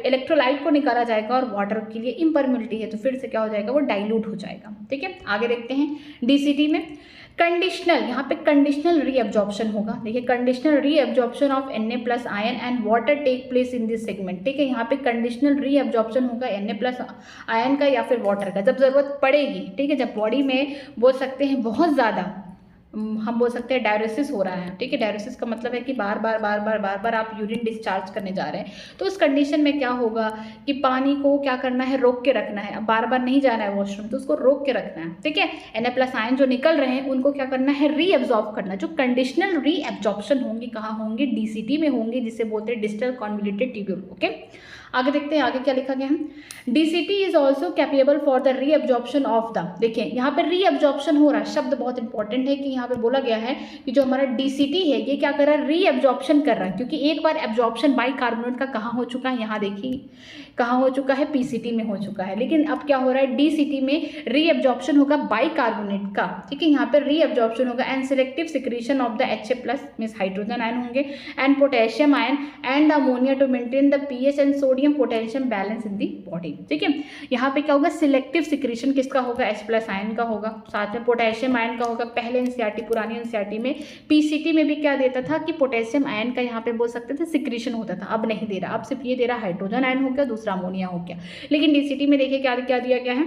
इलेक्ट्रोलाइट को निकाला जाएगा, और वाटर के लिए इम्परमेबिलिटी है तो फिर से क्या हो जाएगा, वो डाइल्यूट हो जाएगा, ठीक है। आगे देखते हैं, डीसीटी में कंडीशनल, यहाँ पे कंडीशनल रीअब्जॉर्प्शन होगा। देखिए, conditional reabsorption of Na+ ion and water take place in this segment, ठीक है। यहाँ पे कंडीशनल रीअब्जॉर्प्शन होगा Na+ आयन का या फिर वाटर का, जब ज़रूरत पड़ेगी, ठीक है, जब बॉडी में बोल सकते हैं बहुत ज़्यादा, हम बोल सकते हैं डायरेसिस हो रहा है, ठीक है। डायरेसिस का मतलब है कि बार बार आप यूरिन डिस्चार्ज करने जा रहे हैं, तो उस कंडीशन में क्या होगा कि पानी को क्या करना है, रोक के रखना है। अब बार नहीं जाना है वॉशरूम, तो उसको रोक के रखना है, ठीक है। Na+ आयन जो निकल रहे हैं उनको क्या करना है, रीअब्जॉर्ब करना। जो कंडीशनल रीअब्जॉर्प्शन होंगी कहाँ होंगी, डीसीटी में होंगी, जिसे बोलते हैं डिस्टल कॉन्वोल्यूटेड ट्यूब्यूल, ओके। आगे देखते हैं, आगे क्या लिखा गया है, DCT is also capable for the reabsorption of the, देखिए यहाँ पे रीअब्जॉर्प्शन हो रहा है, शब्द बहुत इंपॉर्टेंट है कि यहाँ पे बोला गया है कि जो हमारा डीसीटी है ये क्या कर रहा है, रीअब्जॉर्प्शन कर रहा है, क्योंकि एक बार एब्जॉर्प्शन बाइकार्बोनेट का कहाँ हो चुका है, यहाँ देखिए कहाँ हो चुका है, पीसीटी में हो चुका है। लेकिन अब क्या हो रहा है, डीसीटी में रीअब्जॉर्प्शन होगा बाइकार्बोनेट का, ठीक है। यहाँ पे रीअब्जॉर्प्शन होगा and selective secretion of the HA+ means hydrogen ion होंगे, and potassium ion and ammonia to maintain the pH and sodium potassium balance in the body, ठीक है। यहाँ पे क्या होगा, सिलेक्टिव सिक्रीशन किसका होगा, H+ आयन का होगा, साथ में पोटेशियम आयन का होगा। पहले एनसीईआरटी, पुरानी एनसीईआरटी में पीसीटी में भी क्या देता था कि पोटेशियम आयन का यहाँ पे बोल सकते थे सिक्रीशन होता था, अब नहीं दे रहा, अब सिर्फ ये दे रहा हाइड्रोजन आयन हो गया, दूसरा अमोनिया हो गया। लेकिन डीसीटी में देखिए क्या क्या दिया गया है,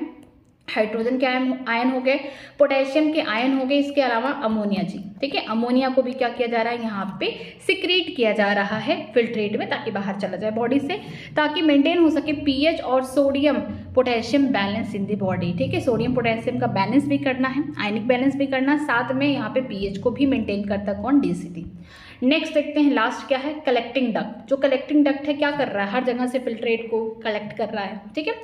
हाइड्रोजन के आयन हो गए, पोटेशियम के आयन हो गए, इसके अलावा अमोनिया जी, ठीक है। अमोनिया को भी क्या किया जा रहा है, यहाँ पे सिक्रीट किया जा रहा है फिल्ट्रेट में, ताकि बाहर चला जाए बॉडी से, ताकि मेंटेन हो सके पीएच और sodium potassium balance in the body, ठीक है। सोडियम पोटेशियम का बैलेंस भी करना है, आयनिक बैलेंस भी करना, साथ में यहाँ पे पीएच को भी मेंटेन करता कौन, डीसीटी। नेक्स्ट देखते हैं, लास्ट क्या है, कलेक्टिंग डक्ट। जो कलेक्टिंग डक्ट है क्या कर रहा है, हर जगह से फिल्ट्रेट को कलेक्ट कर रहा है, ठीक है।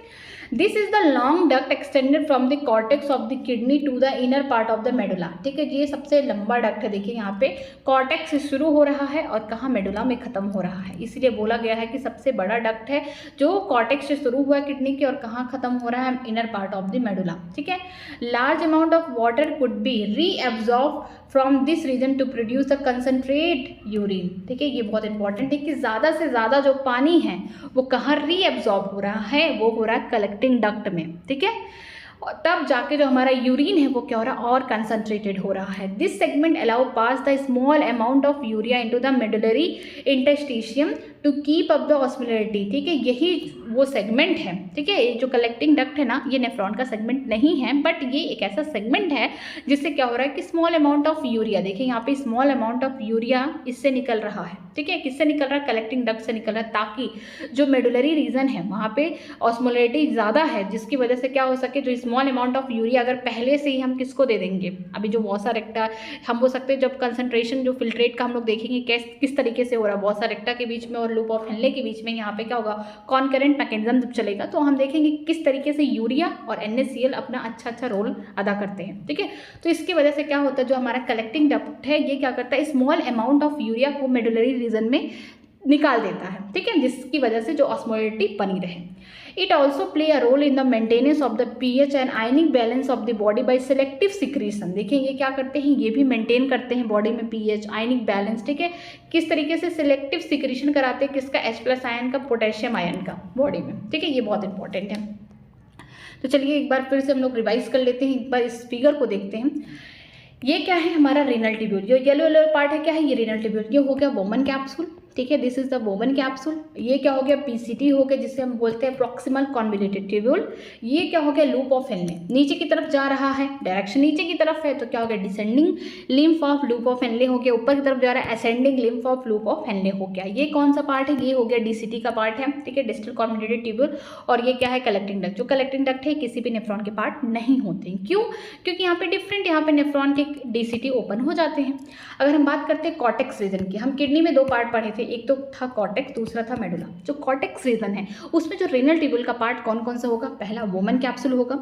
This is the long duct extended from the cortex of the kidney to the inner part of the medulla, ठीक है। ये सबसे लंबा डक्ट है, देखिए यहाँ पे कॉर्टेक्स से शुरू हो रहा है और कहाँ, मेडुला में खत्म हो रहा है, इसलिए बोला गया है कि सबसे बड़ा डक्ट है जो कॉर्टेक्स से शुरू हुआ है किडनी के, और कहाँ खत्म हो रहा है, inner part of the medulla, ठीक है। Large amount of water could be reabsorb from this region to produce the concentrate urine, ठीक है। ये बहुत इंपॉर्टेंट है कि ज़्यादा से ज़्यादा जो पानी है वो कहाँ रीअब्सॉर्ब हो रहा है, वो हो रहा है कलेक्टिंग डक्ट में, ठीक है। और तब जाके जो हमारा यूरिन है वो क्या हो रहा है, और कंसनट्रेटेड हो रहा है। This segment allow pass the small amount of urea into the medullary interstitium to keep up the osmolarity, ठीक है। यही वो सेगमेंट है, ठीक है। ये जो कलेक्टिंग डक्ट है ना, ये नेफ्रॉन का सेगमेंट नहीं है, बट ये एक ऐसा सेगमेंट है जिससे क्या हो रहा है कि स्मॉल अमाउंट ऑफ यूरिया, देखिए यहाँ पे स्मॉल अमाउंट ऑफ यूरिया इससे निकल रहा है, ठीक है। किससे निकल रहा है? कलेक्टिंग डक्ट से निकल रहा है, ताकि जो मेडुलरी रीजन है वहाँ पे ऑस्मोलैरिटी ज़्यादा है, जिसकी वजह से क्या हो सके, जो स्मॉल अमाउंट ऑफ यूरिया अगर पहले से ही हम किसको दे देंगे, अभी जो वॉसा रेक्टा हम बोल सकते हैं, जब कंसंट्रेशन जो फिल्ट्रेट का हम लोग देखेंगे किस तरीके से हो रहा है वॉसा रेक्टा के बीच में और लूप ऑफ हेनले के बीच में, यहाँ पे क्या होगा, कॉन्करेंट मैकेनिज्म जब चलेगा तो हम देखेंगे किस तरीके से यूरिया और NaCl अपना अच्छा रोल अदा करते हैं, ठीक है। तो इसकी वजह से क्या होता है, जो हमारा कलेक्टिंग डक्ट है ये क्या करता है, स्मॉल अमाउंट ऑफ यूरिया को मेडुलरी रीजन में निकाल देता है, ठीक है, जिसकी वजह से जो ऑस्मोलैरिटी बनी रहे। It also play a role in the maintenance of the pH and ionic balance of the body by selective secretion. देखिए ये क्या करते हैं, ये भी मेंटेन करते हैं बॉडी में pH आयनिक बैलेंस, ठीक है। किस तरीके से सिलेक्टिव सिक्रीशन कराते हैं, किसका, H+ आयन का, पोटेशियम आयन का बॉडी में, ठीक है। ये बहुत इंपॉर्टेंट है। तो चलिए एक बार फिर से हम लोग रिवाइज कर लेते हैं, एक बार इस फिगर को देखते हैं। ये क्या है, हमारा रीनल ट्यूब्यूल, जो येलो येलो पार्ट है क्या है, ये रीनल ट्यूब्यूल। ये हो गया वोमन कैप्सूल, ठीक है, this is the woman capsule. ये क्या हो गया, PCT हो गया, जिसे हम बोलते हैं प्रॉक्सिमल कॉन्वोल्यूटेड ट्यूब्यूल। ये क्या हो गया, लूप ऑफ हेनले, नीचे की तरफ जा रहा है, डायरेक्शन नीचे की तरफ है, तो क्या हो गया, descending lymph of loop of Henley हो गया। ऊपर की तरफ जा रहा है, ascending lymph of loop of Henley हो गया। ये कौन सा पार्ट है, ये हो गया DCT का पार्ट है, ठीक है, डिस्टल कॉन्वोल्यूटेड ट्यूब्यूल। और ये क्या है, कलेक्टिंग डक्ट। जो कलेक्टिंग डक्ट है किसी भी नेफ्रॉन के पार्ट नहीं होते हैं, क्यों, क्योंकि यहाँ पे डिफरेंट, यहाँ पे नेफ्रॉन के DCT ओपन हो जाते हैं। अगर हम बात करते हैं कॉर्टेक्स रीजन की, हम किडनी में 2 पार्ट पढ़े थे, एक तो था कॉर्टेक्स, दूसरा था मेडुला। जो कॉर्टेक्स रीजन है उसमें जो रीनल ट्यूब्यूल का पार्ट कौन कौन सा होगा, पहला वोमन कैप्सूल होगा,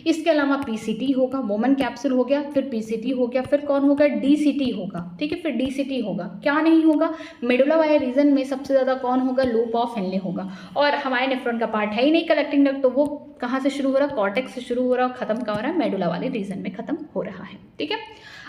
इसके अलावा PCT होगा, वोमन कैप्सूल हो गया, फिर PCT हो गया, फिर कौन होगा, DCT होगा, ठीक है, फिर DCT होगा। क्या नहीं होगा, मेडुला वाले रीजन में सबसे ज़्यादा कौन होगा, लूप ऑफ हेनले होगा। और हमारे नेफ्रॉन का पार्ट है ही नहीं कलेक्टिंग डक्ट, तो वो कहाँ से शुरू हो रहा है, कॉर्टेक्स से शुरू हो रहा है, खत्म कहाँ हो रहा है, मेडुला वाले रीजन में खत्म हो रहा है, ठीक है।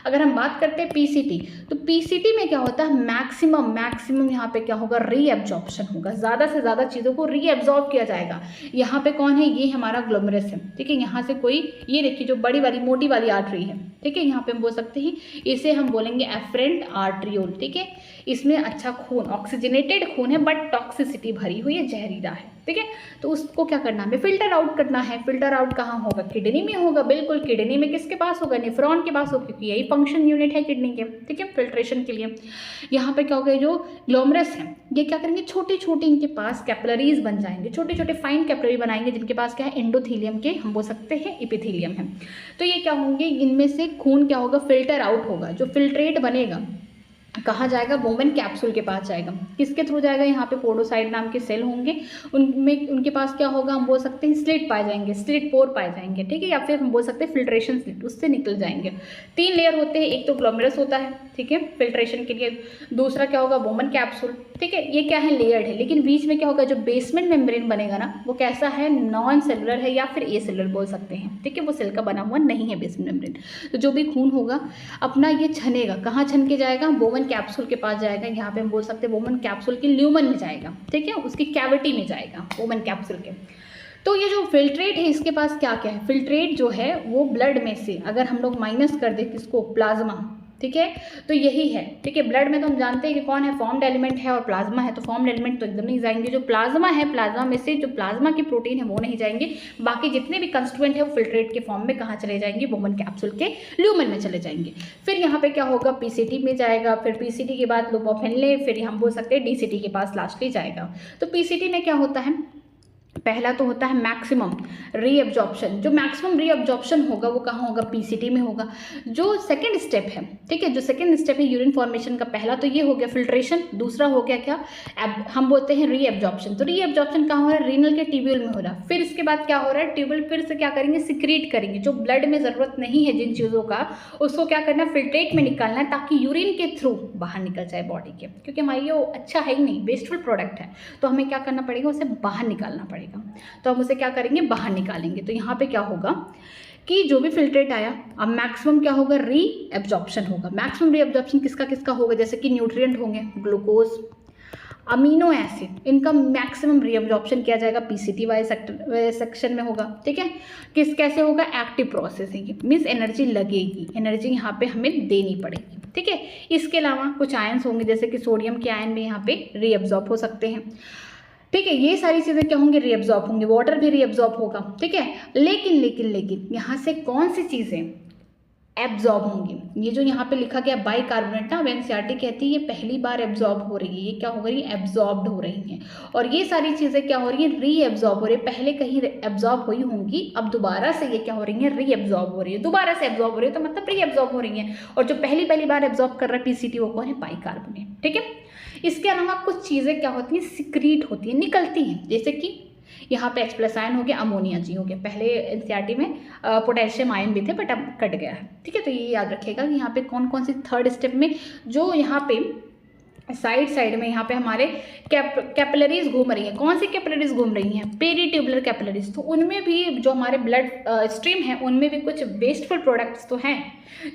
अगर हम बात करते हैं PCT, तो PCT में क्या होता है, मैक्सिमम यहाँ पे क्या होगा, रीअब्जॉर्प्शन होगा, ज़्यादा से ज़्यादा चीज़ों को रीअब्जॉर्ब किया जाएगा। यहाँ पे कौन है, ये हमारा ग्लोमेरुलस है, ठीक है। यहाँ से कोई, ये देखिए जो बड़ी वाली मोटी वाली आर्टरी है, ठीक है, यहाँ पे हम बोल सकते हैं इसे हम बोलेंगे एफरेंट आर्ट्रियोल, ठीक है। इसमें अच्छा खून, ऑक्सीजनेटेड खून है, बट टॉक्सिसिटी भरी हुई है, जहरीला है, ठीक है। तो उसको क्या करना है, फिल्टर आउट करना है। फिल्टर आउट कहाँ होगा, किडनी में होगा, बिल्कुल किडनी में किसके पास होगा, नेफ्रॉन के पास होगा, क्योंकि यही फंक्शन यूनिट है किडनी के, ठीक है, फिल्ट्रेशन के लिए। यहाँ पे क्या होगा, जो ग्लोमेरुलस है ये क्या करेंगे, छोटे छोटे इनके पास कैपिलरीज बन जाएंगे, छोटे छोटे फाइन कैपिलरी बनाएंगे, जिनके पास क्या है, एंडोथीलियम के हम बोल सकते हैं एपिथीलियम है। तो ये क्या होंगे, इनमें से खून क्या होगा, फिल्टर आउट होगा। जो फिल्ट्रेट बनेगा कहाँ जाएगा, वोमन कैप्सूल के पास जाएगा। किसके थ्रू जाएगा, यहाँ पे पोडोसाइट नाम के सेल होंगे, उनमें उनके पास क्या होगा, हम बोल सकते हैं स्लिट पाए जाएंगे, स्लिट पोर पाए जाएंगे, ठीक है, या फिर हम बोल सकते हैं फिल्ट्रेशन स्लिट, उससे निकल जाएंगे। 3 लेयर होते हैं, एक तो ग्लोमेरुलस होता है, ठीक है, फिल्ट्रेशन के लिए, दूसरा क्या होगा, वोमन कैप्सूल, ठीक है, ये क्या है, लेयर्ड है। लेकिन बीच में क्या होगा, जो बेसमेंट मेम्ब्रेन बनेगा ना, वो कैसा है, नॉन सेलुलर है या फिर एसेलुलर बोल सकते हैं, ठीक है, वो सेल का बना हुआ नहीं है बेसमेंट मेम्ब्रेन। तो जो भी खून होगा अपना ये छनेगा, कहाँ छन के जाएगा, वोमन कैप्सूल के पास जाएगा। यहाँ पे हम बोल सकते हैं वोमन कैप्सूल के ल्यूमन में जाएगा, ठीक है, उसकी कैविटी में जाएगा वोमन कैप्सूल के। तो ये जो फिल्ट्रेट है इसके पास क्या क्या है, फिल्ट्रेट जो है वो ब्लड में से अगर हम लोग माइनस कर दें किसको, प्लाज्मा, ठीक है, तो यही है, ठीक है। ब्लड में तो हम जानते हैं कि कौन है, फॉर्म्ड एलिमेंट है, और प्लाज्मा है, तो फॉर्म्ड एलिमेंट तो एकदम नहीं जाएंगे। जो प्लाज्मा है, प्लाज्मा में से जो प्लाज्मा के प्रोटीन है वो नहीं जाएंगे, बाकी जितने भी कंस्टिट्यूएंट है वो फिल्ट्रेट के फॉर्म में कहाँ चले जाएंगे, वोमन कैप्सूल के ल्यूमन में चले जाएंगे। फिर यहाँ पे क्या होगा, PCT में जाएगा, फिर PCT के बाद लूप ऑफ हेनले, फिर हम बोल सकते हैं DCT के पास लास्टली जाएगा। तो PCT में क्या होता है, पहला तो होता है मैक्सिमम रीअब्जॉर्प्शन। जो मैक्सिमम रीअब्जॉर्प्शन होगा वो कहाँ होगा, PCT में होगा। जो सेकंड स्टेप है, ठीक है, जो सेकंड स्टेप है यूरिन फॉर्मेशन का, पहला तो ये हो गया फिल्ट्रेशन, दूसरा हो गया क्या, हम बोलते हैं रीअब्जॉर्प्शन। तो रीअब्जॉर्प्शन कहाँ हो रहा है, रीनल के ट्यूब्यूल में हो रहा है। फिर इसके बाद क्या हो रहा है, ट्यूब्यूल फिर से क्या करेंगे, सिक्रीट करेंगे। जो ब्लड में ज़रूरत नहीं है जिन चीज़ों का, उसको क्या करना है, फिल्ट्रेट में निकालना है, ताकि यूरिन के थ्रू बाहर निकल जाए बॉडी के, क्योंकि हमारी वो अच्छा है ही नहीं, वेस्टफुल प्रोडक्ट है, तो हमें क्या करना पड़ेगा, उसे बाहर निकालना पड़ेगा। तो हम उसे क्या करेंगे, बाहर निकालेंगे। तो यहाँ पे क्या होगा कि जो भी फिल्ट्रेट आया, अब मैक्सिमम क्या होगा, रीअब्जॉर्प्शन होगा। मैक्सिमम रीअब्जॉर्प्शन किसका किसका होगा, जैसे कि न्यूट्रिएंट होंगे, ग्लूकोज, अमीनो एसिड, इनका मैक्सिमम रीअब्जॉर्प्शन किया जाएगा, PCT वाले सेक्शन में होगा, ठीक है। कैसे होगा, एक्टिव प्रोसेसिंग, मीन्स एनर्जी लगेगी, एनर्जी यहाँ पे हमें देनी पड़ेगी, ठीक है। इसके अलावा कुछ आयंस होंगे, जैसे कि सोडियम के आयन भी यहाँ पे रीअब्जॉर्ब हो सकते हैं। ठीक है, ये सारी चीज़ें क्या होंगी, रीअब्जॉर्ब होंगी, वाटर भी रीअब्जॉर्ब होगा। ठीक है, लेकिन लेकिन लेकिन यहाँ से कौन सी चीज़ें एब्जॉर्ब होंगी, ये जो यहाँ पे लिखा गया बाइकार्बोनेट ना, एनसीईआरटी कहती है ये पहली बार एब्जॉर्ब हो रही है, ये क्या हो रही है, एब्जॉर्ब्ड हो रही हैं। और ये सारी चीज़ें क्या हो रही है, रीएब्जॉर्ब हो रही है। पहले कहीं एब्जॉर्ब हुई होंगी, अब दोबारा से ये क्या हो रही है, रीएब्जॉर्ब हो रही है। दोबारा से एब्जॉर्ब हो रही है तो मतलब रीएब्जॉर्ब हो रही है। और जो पहली बार एब्जॉर्ब कर रहा है पीसीटी वो कौन है, बाइकार्बोनेट। ठीक है, इसके अलावा कुछ चीज़ें क्या होती हैं, सिक्रीट होती हैं, निकलती हैं, जैसे कि यहाँ पे H+ आयन हो गया, अमोनिया जी हो गया। पहले एनसीईआरटी में पोटेशियम आयन भी थे बट अब कट गया है। ठीक है, तो ये याद रखिएगा कि यहाँ पे कौन कौन सी थर्ड स्टेप में जो यहाँ पे साइड में यहाँ पे हमारे कैपिलरीज घूम रही हैं। कौन सी कैपिलरीज घूम रही हैं, पेरीट्यूबुलर कैपिलरीज। तो उनमें भी जो हमारे ब्लड स्ट्रीम है उनमें भी कुछ वेस्टफुल प्रोडक्ट्स तो हैं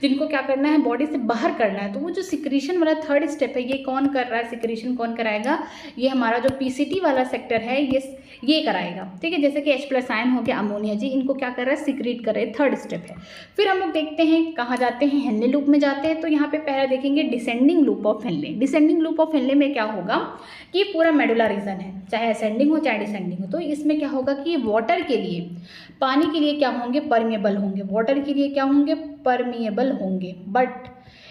जिनको क्या करना है, बॉडी से बाहर करना है। तो वो जो सिक्रीशन वाला थर्ड स्टेप है ये कौन कर रहा है, सिक्रीशन कौन कराएगा, ये हमारा जो पीसीटी वाला सेक्टर है ये कराएगा। ठीक है, जैसे कि H+ आयन हो गया, अमोनिया जी, इनको क्या कर रहा है, सिक्रीट कर रहे हैं, थर्ड स्टेप है। फिर हम लोग देखते हैं कहाँ जाते हैं, हेनले लूप में जाते हैं। तो यहाँ पे पहला देखेंगे descending loop of Henley. Descending loop of Henley में क्या होगा कि पूरा मेडुला रीजन है, चाहे असेंडिंग हो चाहे डिसेंडिंग हो। तो इसमें क्या होगा कि वाटर के लिए, पानी के लिए क्या होंगे, परमिएबल होंगे। वाटर के लिए क्या होंगे, परमिएबल होंगे। बट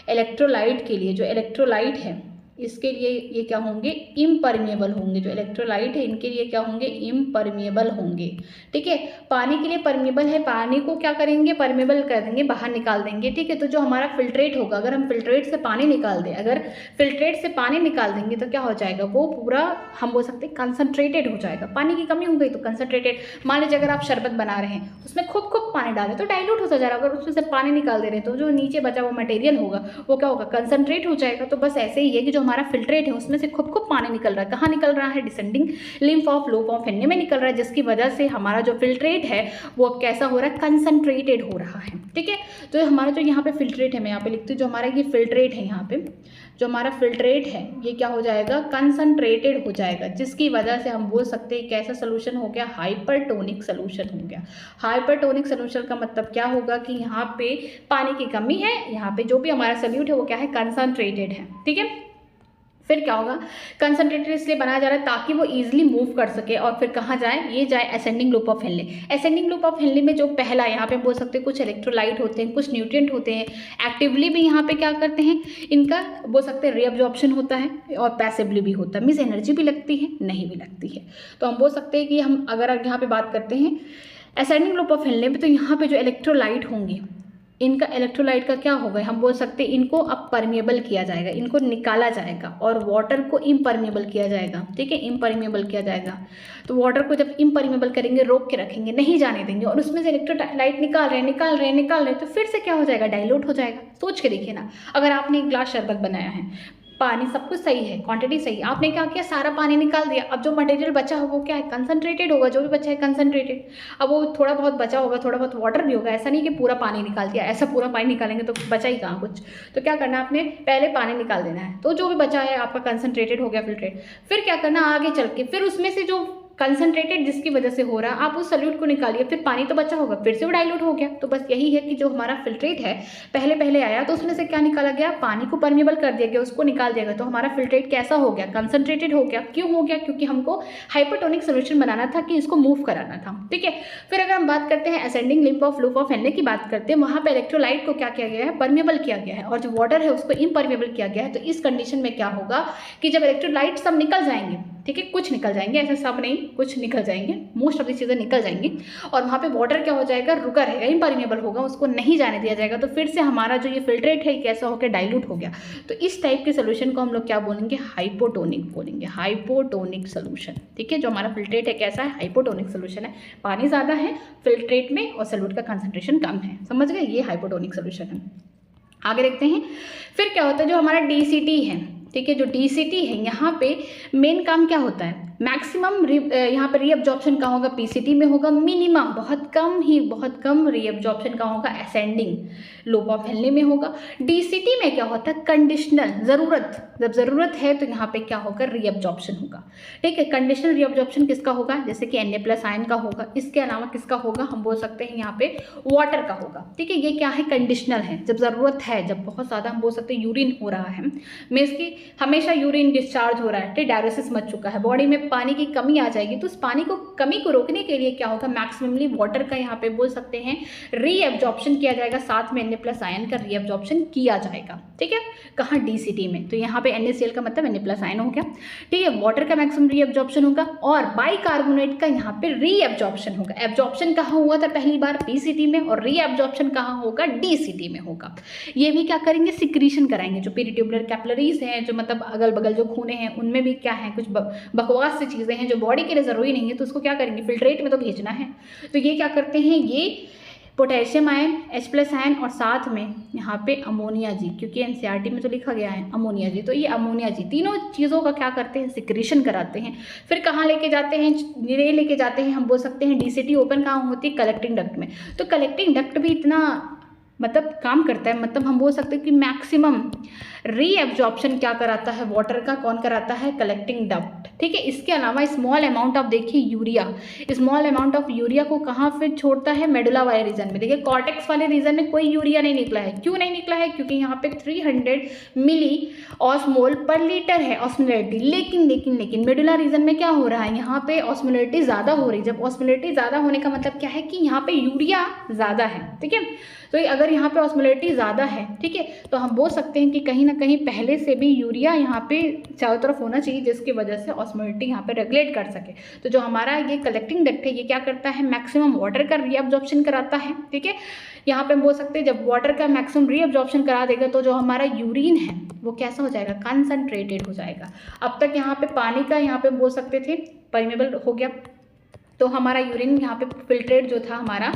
इलेक्ट्रोलाइट के लिए, जो इलेक्ट्रोलाइट है इसके लिए ये क्या होंगे, इम्परमिएबल होंगे। जो इलेक्ट्रोलाइट है इनके लिए क्या होंगे, इम्परमिएबल होंगे। ठीक है, पानी के लिए परमिएबल है, पानी को क्या करेंगे, परमिएबल कर देंगे, बाहर निकाल देंगे। ठीक है, तो जो हमारा फिल्ट्रेट होगा, अगर हम फिल्ट्रेट से पानी निकाल दें, अगर फिल्ट्रेट से पानी निकाल देंगे तो क्या हो जाएगा, वो पूरा हम बोल सकते हैं कंसनट्रेटेड हो जाएगा। पानी की कमी हो गई तो कंसनट्रेटेड। मान लीजिए अगर आप शरबत बना रहे हैं उसमें खूब पानी डालें तो डाइल्यूट होता जा रहा है। अगर उसमें से पानी निकाल दे रहे हैं तो जो नीचे बचा हुआ मटेरियल होगा वो क्या होगा, कंसनट्रेट हो जाएगा। तो बस ऐसे ही है कि जो हमारा फिल्ट्रेट है उसमें से खूब पानी निकल रहा है। कहाँ निकल रहा है, descending lymph of loop of Henley में निकल रहा है, जिसकी वजह से हमारा जो फिल्ट्रेट है वो अब कैसा हो रहा है, कंसनट्रेटेड हो रहा है। ठीक है, तो हमारा जो यहाँ पे फिल्ट्रेट है, मैं यहाँ पे लिखती हूँ, जो हमारा ये फिल्ट्रेट है, यहाँ पे जो हमारा फिल्ट्रेट है ये क्या हो जाएगा, कंसनट्रेटेड हो जाएगा, जिसकी वजह से हम बोल सकते हैं कैसा सोल्यूशन हो गया, हाइपरटोनिक सोल्यूशन हो गया। हाइपरटोनिक सोल्यूशन का मतलब क्या होगा कि यहाँ पे पानी की कमी है, यहाँ पे जो भी हमारा सोल्यूट है वो क्या है, कंसनट्रेटेड है। ठीक है, फिर क्या होगा, कंसनट्रेटेड इसलिए बनाया जा रहा है ताकि वो इजीली मूव कर सके और फिर कहाँ जाए, ये जाए ascending loop of Henley. Ascending loop of Henley में जो पहला यहाँ पे बोल सकते हैं कुछ इलेक्ट्रोलाइट होते हैं, कुछ न्यूट्रिएंट होते हैं, एक्टिवली भी यहाँ पे क्या करते हैं, इनका बोल सकते हैं रीअब्जॉर्प्शन होता है और पैसिवली भी होता है, मीन्स एनर्जी भी लगती है नहीं भी लगती है। तो हम बोल सकते हैं कि हम अगर यहाँ पे बात करते हैं असेंडिंग लूप ऑफ हेनले में, तो यहाँ पे जो इलेक्ट्रोलाइट होंगे इनका इलेक्ट्रोलाइट का क्या होगा, हम बोल सकते हैं इनको अब परमिएबल किया जाएगा, इनको निकाला जाएगा और वाटर को इम्परमिएबल किया जाएगा। ठीक है, इम्परमिएबल किया जाएगा। तो वाटर को जब इम्परमिएबल करेंगे, रोक के रखेंगे, नहीं जाने देंगे, और उसमें से इलेक्ट्रोलाइट निकाल रहे हैं तो फिर से क्या हो जाएगा, डाइल्यूट हो जाएगा। सोच के देखिए ना, अगर आपने एक ग्लास शरबत बनाया है, पानी सब कुछ सही है, क्वांटिटी सही है, आपने क्या किया, सारा पानी निकाल दिया। अब जो मटेरियल बचा हो वो क्या है, कंसनट्रेटेड होगा, जो भी बचा है कंसनट्रेटेड। अब वो थोड़ा बहुत बचा होगा, थोड़ा बहुत वाटर भी होगा, ऐसा नहीं कि पूरा पानी निकाल दिया, ऐसा पूरा पानी निकालेंगे तो बचा ही कहाँ कुछ। तो क्या करना है, आपने पहले पानी निकाल देना है, तो जो भी बचा है आपका कंसनट्रेटेड हो गया फिल्ट्रेट। फिर क्या करना, आगे चल के फिर उसमें से जो कंसनट्रेटेड जिसकी वजह से हो रहा है, आप उस सॉल्यूट को निकालिए, फिर पानी तो बचा होगा, फिर से वो डाइल्यूट हो गया। तो बस यही है कि जो हमारा फिल्ट्रेट है पहले आया तो उसमें से क्या निकाला गया, पानी को परमिएबल कर दिया गया, उसको निकाल दिया गया, तो हमारा फिल्ट्रेट कैसा हो गया, कंसनट्रेटेड हो गया। क्यों हो गया, क्योंकि हमको हाइपरटोनिक सोल्यूशन बनाना था कि इसको मूव कराना था। ठीक है, फिर अगर हम बात करते हैं ascending lymph of loop of Henley की बात करते हैं, वहाँ पर इलेक्ट्रोलाइट को क्या किया गया है, परमिएबल किया गया है, और जो वाटर है उसको इम्परमिएबल किया गया है। तो इस कंडीशन में क्या होगा कि जब इलेक्ट्रोलाइट सब निकल जाएंगे, ठीक है, कुछ निकल जाएंगे, ऐसे सब नहीं, कुछ निकल जाएंगे, मोस्ट ऑफ दी चीज़ें निकल जाएंगी, और वहाँ पे वाटर क्या हो जाएगा, रुका रहेगा, इम्परमिएबल होगा, उसको नहीं जाने दिया जाएगा। तो फिर से हमारा जो ये फिल्ट्रेट है कैसा होकर डाइल्यूट हो गया। तो इस टाइप के सोल्यूशन को हम लोग क्या बोलेंगे, हाइपोटोनिक बोलेंगे, हाइपोटोनिक सोल्यूशन। ठीक है, जो हमारा फिल्ट्रेट है कैसा है, हाइपोटोनिक सोल्यूशन है, पानी ज़्यादा है फिल्ट्रेट में और सोल्यूट का कंसंट्रेशन कम है। समझ गए, ये हाइपोटोनिक सोल्यूशन है। आगे देखते हैं फिर क्या होता है, जो हमारा डीसीटी है, ठीक है, जो डीसीटी है यहाँ पे मेन काम क्या होता है, मैक्सिमम यहाँ पर रीअब्जॉर्प्शन का होगा पीसीटी में होगा, मिनिमम बहुत कम रीअब्जॉर्प्शन का होगा असेंडिंग लूप ऑफ हेनले में होगा। डीसीटी में क्या होता है, कंडीशनल, जब ज़रूरत है तो यहाँ पे क्या होगा, रीअब्जॉर्प्शन होगा। ठीक है, कंडीशनल रीअब्जॉर्प्शन किसका होगा, जैसे कि Na+ आयन का होगा। इसके अलावा किसका होगा, हम बोल सकते हैं यहाँ पे वाटर का होगा। ठीक है, ये क्या है, कंडीशनल है, जब ज़रूरत है, जब बहुत ज़्यादा हम बोल सकते हैं यूरिन हो रहा है, मीन्स कि हमेशा यूरिन डिस्चार्ज हो रहा है, डायलिसिस मच चुका है, बॉडी में में पानी की कमी आ जाएगी, तो उस पानी को कमी को रोकने के लिए क्या होगा, मैक्सिममली वाटर का यहाँ पे बोल सकते हैं रीअब्जॉर्प्शन किया जाएगा, साथ में Na+ आयन का रीअब्जॉर्प्शन किया जाएगा। ठीक है, कहाँ, DCT में। तो यहाँ पे NaCl का मतलब Na+ आयन हो गया। ठीक है, वाटर का मैक्सिमम रीअब्जॉर्प्शन होगा और बाइकार्बोनेट का यहाँ पे रीअब्जॉर्प्शन होगा। एब्जॉर्प्शन कहाँ हुआ था पहली बार, PCT में, और रीअब्जॉर्प्शन कहाँ होगा, DCT में होगा। ये भी क्या करेंगे, सिक्रीशन कराएंगे। जो पेरिट्यूबुलर कैपिलरीज हैं, जो मतलब अगल बगल जो खूने हैं, उनमें भी क्या है, कुछ बकवास सी चीज़ें हैं जो बॉडी के लिए ज़रूरी नहीं है, तो उसको क्या करेंगे, फिल्ट्रेट में तो भेजना है। तो ये क्या करते हैं, ये पोटेशियम आयन, H+ आयन और साथ में यहाँ पे अमोनिया जी, क्योंकि NCERT में तो लिखा गया है अमोनिया जी, तो ये अमोनिया जी तीनों चीज़ों का क्या करते हैं, सिक्रीशन कराते हैं। फिर कहाँ लेके जाते हैं, ये लेके जाते हैं, हम बोल सकते हैं DCT ओपन कहाँ होती है, कलेक्टिंग डक्ट में। तो कलेक्टिंग डक्ट भी इतना मतलब काम करता है, मतलब हम बोल सकते हैं कि मैक्सिमम रीअब्जॉर्प्शन क्या कराता है, वाटर का, कौन कराता है, कलेक्टिंग डक्ट। ठीक है, इसके अलावा स्मॉल अमाउंट ऑफ, देखिए urea, small amount of urea को कहाँ फिर छोड़ता है, मेडुला वाले रीजन में। देखिए कॉर्टेक्स वाले रीजन में कोई यूरिया नहीं निकला है। क्यों नहीं निकला है, क्योंकि यहाँ पे 300 मिली ऑस्मोल पर लीटर है ऑस्मोलरिटी। लेकिन मेडुला रीजन में क्या हो रहा है, यहाँ पे ऑस्मोलरिटी ज़्यादा हो रही है। जब ऑस्मोलरिटी ज़्यादा होने का मतलब क्या है कि यहाँ पे यूरिया ज़्यादा है। ठीक है, तो अगर यहाँ पे ऑस्मोलरिटी ज़्यादा है, ठीक है, तो हम बोल सकते हैं कि कहीं ना कहीं पहले से भी यूरिया यहाँ पे चारों तरफ होना चाहिए, जिसकी वजह से ऑस्मोलरिटी यहाँ पे रेगुलेट कर सके। तो जो हमारा ये कलेक्टिंग डक्ट है, ये क्या करता है, मैक्सिमम वाटर का रीअब्जॉर्प्शन कराता है। ठीक है, यहाँ पे हम बोल सकते हैं जब वाटर का मैक्सिमम रीअब्जॉर्प्शन करा देगा तो जो हमारा यूरिन है वो कैसा हो जाएगा, कंसनट्रेटेड हो जाएगा। अब तक यहाँ पे पानी का यहाँ पे बोल सकते थे परमेबल हो गया, तो हमारा यूरिन यहाँ पे फिल्ट्रेट जो था हमारा,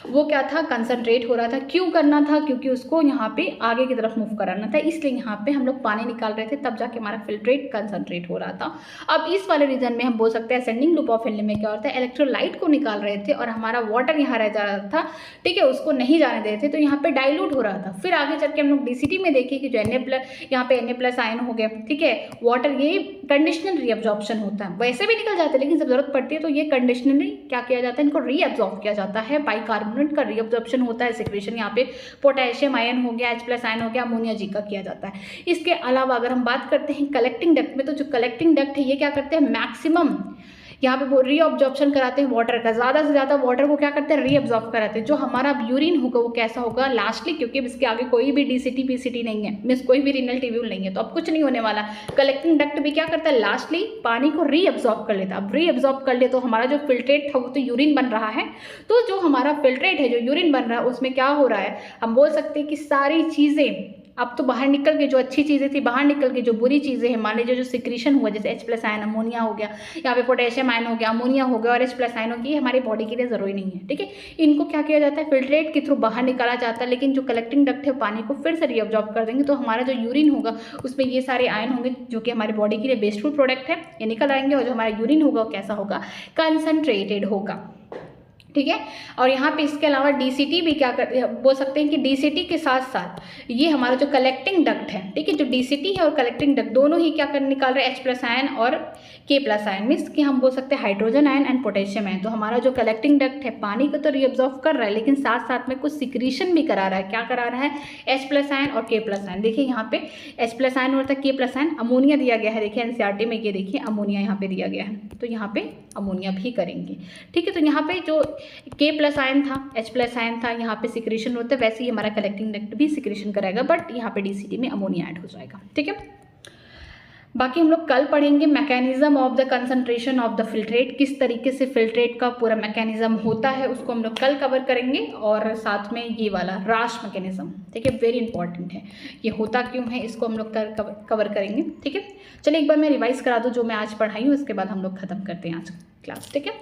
वो क्या था, कंसनट्रेट हो रहा था। क्यों करना था, क्योंकि उसको यहाँ पे आगे की तरफ मूव कराना था, इसलिए यहाँ पे हम लोग पानी निकाल रहे थे, तब जाके हमारा फिल्ट्रेट कंसनट्रेट हो रहा था। अब इस वाले रीजन में हम बोल सकते हैं असेंडिंग लूप ऑफ हिल्ने में क्या होता है, इलेक्ट्रोलाइट को निकाल रहे थे और हमारा वाटर यहाँ रह जा रहा था। ठीक है, उसको नहीं जाने दे रहे थे, तो यहाँ पे डाइल्यूट हो रहा था। फिर आगे चल के हम लोग DCT में देखें कि जो यहाँ पे Na+ आयन हो गया, ठीक है, वाटर, ये कंडीशनल रीअब्जॉर्प्शन होता है। वैसे भी निकल जाते हैं, लेकिन जब जरूरत पड़ती है तो ये कंडीशनली क्या किया जाता है, इनको रीअब्जॉर्ब किया जाता है। बाइकार्बोनेट का रीअब्जॉर्प्शन होता है, सिक्रेशन यहाँ पे पोटेशियम आयन हो गया, H+ आयन हो गया, अमोनिया जी का किया जाता है। इसके अलावा अगर हम बात करते हैं कलेक्टिंग डक्ट में, तो जो कलेक्टिंग डक्ट है ये क्या करते हैं, मैक्सिमम यहाँ पे वो रीअब्जॉर्प्शन कराते हैं वाटर का, ज़्यादा से ज़्यादा वाटर को क्या करते हैं, रीअब्जॉर्ब कराते हैं। जो हमारा यूरिन होगा वो कैसा होगा लास्टली, क्योंकि इसके आगे कोई भी DCT PCT नहीं है, मीन्स कोई भी रीनल ट्यूब्यूल नहीं है, तो अब कुछ नहीं होने वाला। कलेक्टिंग डक्ट भी क्या करता है, लास्टली पानी को रीअब्जॉर्ब कर लेता है। अब रीअब्जॉर्ब कर ले तो हमारा जो फिल्ट्रेट था वो तो यूरिन बन रहा है, तो जो हमारा फिल्ट्रेट है, जो यूरिन बन रहा है, उसमें क्या हो रहा है, हम बोल सकते हैं कि सारी चीज़ें अब तो बाहर निकल के, जो अच्छी चीज़ें थी बाहर निकल के, जो बुरी चीज़ें हैं, मान लीजिए जो सिक्रीशन हुआ, जैसे H+ आयन, अमोनिया हो गया, यहाँ पे पोटेशियम आयन हो गया, अमोनिया हो गया और H+ आयन हो गया, ये हमारी बॉडी के लिए ज़रूरी नहीं है। ठीक है, इनको क्या किया जाता है, फिल्ट्रेट के थ्रू बाहर निकाला जाता है। लेकिन जो कलेक्टिंग डक्ट है पानी को फिर से रीअब्जॉर्ब कर देंगे, तो हमारा जो यूरिन होगा उसमें ये सारे आयन होंगे जो कि हमारी बॉडी के लिए बेस्टफुल प्रोडक्ट है, ये निकल आएंगे, और जो हमारा यूरिन होगा वो कैसा होगा, कंसनट्रेटेड होगा। ठीक है, और यहाँ पे इसके अलावा DCT भी क्या कर बोल सकते हैं कि DCT के साथ साथ ये हमारा जो कलेक्टिंग डक्ट है, ठीक है, जो DCT है और कलेक्टिंग डक्ट दोनों ही क्या कर निकाल रहे हैं, H+ आयन और K+ आयन, मीन्स कि हम बोल सकते हैं hydrogen ion and potassium ion. तो हमारा जो कलेक्टिंग डक्ट है पानी को तो रीअब्जॉर्ब कर रहा है, लेकिन साथ साथ में कुछ सिक्रीशन भी करा रहा है। क्या करा रहा है, H+ आयन और K+ आयन। देखिए यहाँ पे H+ आयन और K+ आयन, अमोनिया दिया गया है, देखिए NCERT में ये देखिए अमोनिया यहाँ पे दिया गया है, तो यहाँ पे अमोनिया भी करेंगे। ठीक है, तो यहाँ पे जो K+ आयन था, H+ आयन था, यहाँ पे सिक्रीशन होता है, वैसे ही हमारा कलेक्टिंग डक्ट भी सिक्रीशन कराएगा, बट यहाँ पे DCT में अमोनिया ऐड हो जाएगा। ठीक है, बाकी हम लोग कल पढ़ेंगे mechanism of the concentration of the filtrate, किस तरीके से फिल्ट्रेट का पूरा मैकेनिज्म होता है उसको हम लोग कल कवर करेंगे, और साथ में ये वाला राश मैकेनिज्म, ठीक है, वेरी इंपॉर्टेंट है, ये होता क्यों है इसको हम लोग कवर करेंगे। ठीक है, चलिए एक बार मैं रिवाइज करा दूँ जो मैं आज पढ़ाई हूँ, उसके बाद हम लोग खत्म करते हैं आज क्लास। ठीक है,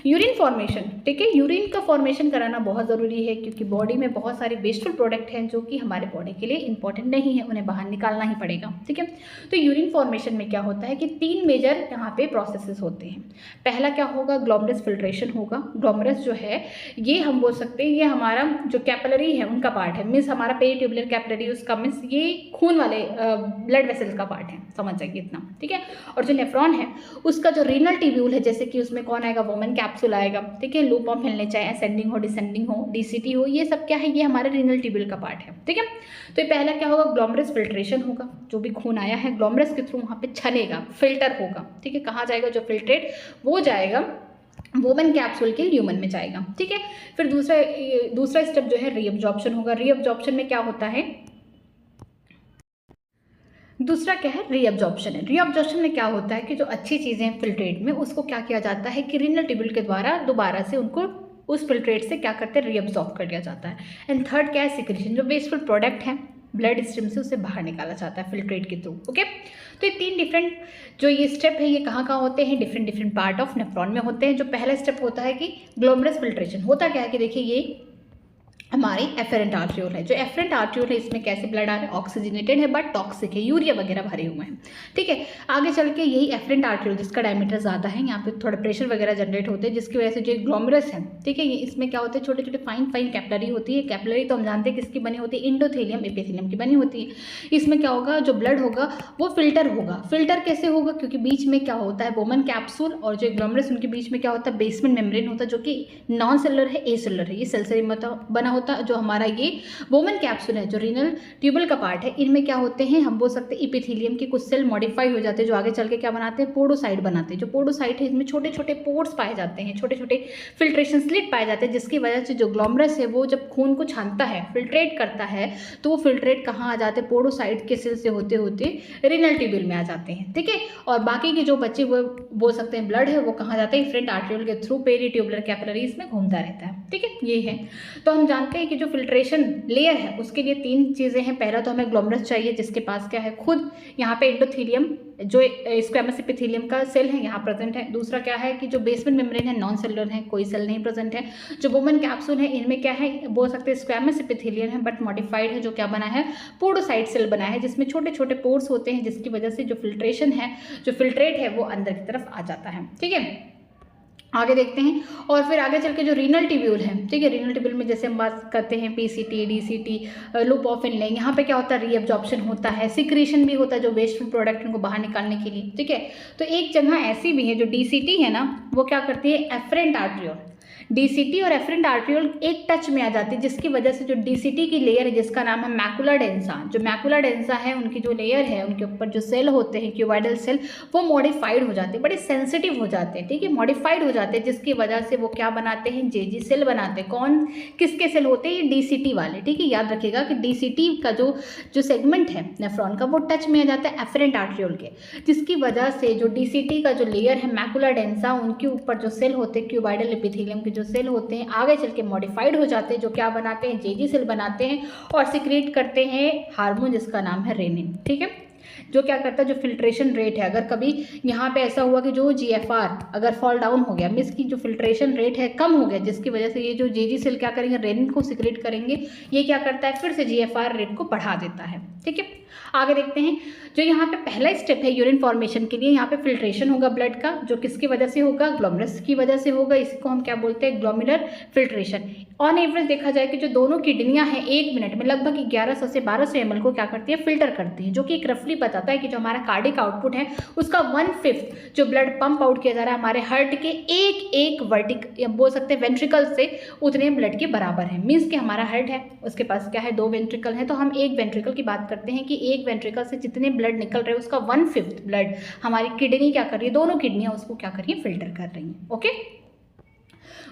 यूरिन फॉर्मेशन, ठीक है, यूरिन का फॉर्मेशन कराना बहुत ज़रूरी है, क्योंकि बॉडी में बहुत सारे वेस्टफुल प्रोडक्ट हैं जो कि हमारे बॉडी के लिए इंपॉर्टेंट नहीं है, उन्हें बाहर निकालना ही पड़ेगा। ठीक है, तो यूरिन फॉर्मेशन में क्या होता है कि 3 मेजर यहाँ पे प्रोसेसेस होते हैं। पहला क्या होगा, ग्लोमेरुलस फिल्ट्रेशन होगा। ग्लोमेरुलस जो है ये हम बोल सकते हैं ये हमारा जो कैपिलरी है उनका पार्ट है, मीन्स हमारा पेरिट्यूबुलर कैपिलरी उसका मीन्स ये खून वाले ब्लड वेसल्स का पार्ट है, समझ जाइए इतना। ठीक है, और जो नेफ्रॉन है उसका जो रीनल ट्यूब्यूल है, जैसे कि उसमें कौन आएगा, वोमन कैप्सूल आएगा, ठीक है। लूप ऑफ हिलने चाहे असेंडिंग हो, डिसेंडिंग हो, डीसीटी हो, ये सब क्या है, ये हमारा रीनल ट्यूब्यूल का पार्ट है, ठीक है। तो ये पहला क्या होगा, ग्लोमरस फिल्ट्रेशन होगा, जो भी खून आया है ग्लोमरस के थ्रू वहाँ पे छनेगा, फिल्टर होगा, ठीक है। कहाँ जाएगा, जो फिल्ट्रेट वो जाएगा वोमन कैप्सूल के ल्यूमन में जाएगा, ठीक है। फिर दूसरा स्टेप जो है रीअब्जॉर्प्शन होगा। रीअब्जॉर्प्शन में क्या होता है, दूसरा क्या है, रीअब्जॉर्प्शन है। रीअब्जॉर्प्शन में क्या होता है कि जो अच्छी चीज़ें फिल्ट्रेट में, उसको क्या किया जाता है कि रीनल ट्यूब्यूल के द्वारा दोबारा से उनको उस फिल्ट्रेट से क्या करते हैं, रीअब्जॉर्ब कर दिया जाता है। एंड थर्ड क्या है, सिक्रीशन, जो वेस्टफुल प्रोडक्ट है ब्लड स्ट्रीम से उसे बाहर निकाला जाता है फिल्ट्रेट के थ्रू, ओके। तो ये 3 डिफरेंट जो ये स्टेप है, ये कहाँ कहाँ होते हैं, डिफरेंट पार्ट ऑफ नेफ्रॉन में होते हैं। जो पहला स्टेप होता है कि ग्लोमरस फिल्ट्रेशन, होता क्या है कि देखिए ये हमारी एफरेंट आर्ट्रियोल है। जो एफरेंट आर्ट्रियोल है, इसमें कैसे ब्लड आ रहा है, ऑक्सीजनेटेड है बट टॉक्सिक है, यूरिया वगैरह भरे हुए हैं, ठीक है। आगे चल के यही एफरेंट आर्ट्रियोल जिसका डायमीटर ज़्यादा है, यहाँ पे थोड़ा प्रेशर वगैरह जनरेट होते हैं, जिसकी वजह से जो ग्लोमरस है, ठीक है, ये इसमें क्या होते हैं, छोटे छोटे फाइन कैपिलरी होती है। कैपिलरी तो हम जानते हैं किसकी बनी होती है, इंडोथेलियम एपिथेलियम की बनी होती है। इसमें क्या होगा, जो ब्लड होगा वो फिल्टर होगा। फिल्टर कैसे होगा, क्योंकि बीच में क्या होता है, वोमन कैप्सूल और जो ग्लोमरस, उनके बीच में क्या होता है, बेसमेंट मेम्ब्रेन होता है, जो कि नॉन सेलुलर है, ए सेलुलर है। ये सेल से बना होता है। जो हमारा ये वोमन कैप्सूल है, जो रीनल ट्यूब्यूल का पार्ट है, इनमें क्या होते हैं, हम बोल सकते हैं इपिथेलियम के कुछ सेल मॉडिफाई हो जाते हैं, जो आगे चल के क्या बनाते हैं, पोडोसाइट बनाते हैं। जो पोडोसाइट है, इसमें छोटे छोटे पोर्स पाए जाते हैं, छोटे छोटे फिल्ट्रेशन स्लिट पाए जाते हैं, जिसकी वजह से जो ग्लोमरस है वो जब खून को छानता है, फिल्ट्रेट करता है, तो वो फिल्ट्रेट कहाँ आ जाते हैं, पोडोसाइट के सेल से होते होते रीनल ट्यूब्यूल में आ जाते हैं, ठीक है। और बाकी के जो बच्चे वो बोल सकते हैं ब्लड है, वो कहाँ जाते हैं, एफरेंट आर्ट्रियोल के थ्रू पेरीट्यूबुलर कैपिलरीज में घूमता रहता है, ठीक है। ये है, तो हम जानते हैं कि जो फिल्ट्रेशन लेयर है उसके लिए 3 चीज़ें हैं। पहला तो हमें ग्लोमरस चाहिए, जिसके पास क्या है, खुद यहाँ पे एंडोथेलियम जो स्क्वैमस एपिथेलियम का सेल है यहाँ प्रेजेंट है। दूसरा क्या है कि जो बेसमेंट मेम्ब्रेन है, नॉन सेलुलर है, कोई सेल नहीं प्रेजेंट है। जो वोमन कैप्सूल है, इनमें क्या है, बोल सकते हैं स्क्वैमस एपिथेलियम है बट मॉडिफाइड है, जो क्या बना है, पोडोसाइट सेल बना है, जिसमें छोटे छोटे पोर्स होते हैं, जिसकी वजह से जो फिल्ट्रेशन है, जो फिल्ट्रेट है, वो अंदर की तरफ आ जाता है, ठीक है। आगे देखते हैं, और फिर आगे चल के जो रीनल ट्यूब्यूल है, ठीक है, रीनल ट्यूब्यूल में जैसे हम बात करते हैं पीसीटी, डीसीटी, लूप ऑफ इनले, यहाँ पे क्या होता है, रीअब्जॉर्प्शन होता है, सिक्रीशन भी होता है, जो वेस्टफुल प्रोडक्ट उनको बाहर निकालने के लिए, ठीक है। तो एक जगह ऐसी भी है, जो डीसीटी है ना, वो क्या करती है, एफरेंट आर्ट्रियोल, डीसीटी और एफरेंट आर्ट्रियोल एक टच में आ जाती है, जिसकी वजह से जो डीसीटी की लेयर है, जिसका नाम है मैकुला डेंसा, जो मैकुला डेंसा है, उनकी जो लेयर है, उनके ऊपर जो सेल होते हैं, क्यूबाइडल सेल, वो मॉडिफाइड हो जाते हैं, बड़े सेंसिटिव हो जाते हैं, ठीक है, मॉडिफाइड हो जाते हैं, जिसकी वजह से वो क्या बनाते हैं, जेजी सेल बनाते हैं। कौन किसके सेल होते हैं, ये डीसीटी वाले, ठीक है। याद रखिएगा कि डीसीटी का जो सेगमेंट है नेफ्रॉन का, वो टच में आ जाता है एफरेंट आर्ट्रियोल के, जिसकी वजह से जो डीसीटी का जो लेयर है मैकुला डेंसा, उनके ऊपर जो सेल होते हैं, क्यूबाइडल एपिथेलियम के जो सेल होते हैं, आगे चल के मॉडिफाइड हो जाते हैं, जो क्या बनाते हैं, जेजी सेल बनाते हैं और सिक्रेट करते हैं हार्मोन, जिसका नाम है रेनिन, ठीक है। जो क्या करता है, जो फिल्ट्रेशन रेट है, अगर कभी यहाँ पे ऐसा हुआ कि जो जीएफआर अगर फॉल डाउन हो गया, मीन्स की जो फिल्ट्रेशन रेट है कम हो गया, जिसकी वजह से ये जो जेजी सेल क्या करेंगे, रेनिन को सिक्रेट करेंगे, ये क्या करता है, फिर से जीएफआर रेट को बढ़ा देता है, ठीक है। आगे देखते हैं, जो यहाँ पे पहला स्टेप है यूरिन फॉर्मेशन के लिए, यहाँ पे फिल्ट्रेशन होगा ब्लड का, जो किसकी वजह से होगा, ग्लोमरस की वजह से होगा। इसको हम क्या बोलते हैं, ग्लोमेरुलर फिल्ट्रेशन। ऑन एवरेज देखा जाए कि जो दोनों किडनियाँ हैं, 1 मिनट में लगभग 1100 से 1200 ml को क्या करती है, फिल्टर करती है, जो कि एक रफली बताता है कि जो हमारा कार्डिक आउटपुट है, उसका 1/5 जो ब्लड पंप आउट किया जा रहा है हमारे हार्ट के एक वर्टिक बोल सकते हैं वेंट्रिकल से, उतने ब्लड के बराबर है। मीन्स कि हमारा हार्ट है, उसके पास क्या है, 2 वेंट्रिकल है, तो हम एक वेंट्रिकल की बात करते हैं कि एक वेंट्रिकल से जितने ब्लड निकल रहे हैं, उसका 1/5 ब्लड हमारी किडनी क्या कर रही है, दोनों किडनियां उसको क्या कर रही है, फिल्टर कर रही हैं, ओके।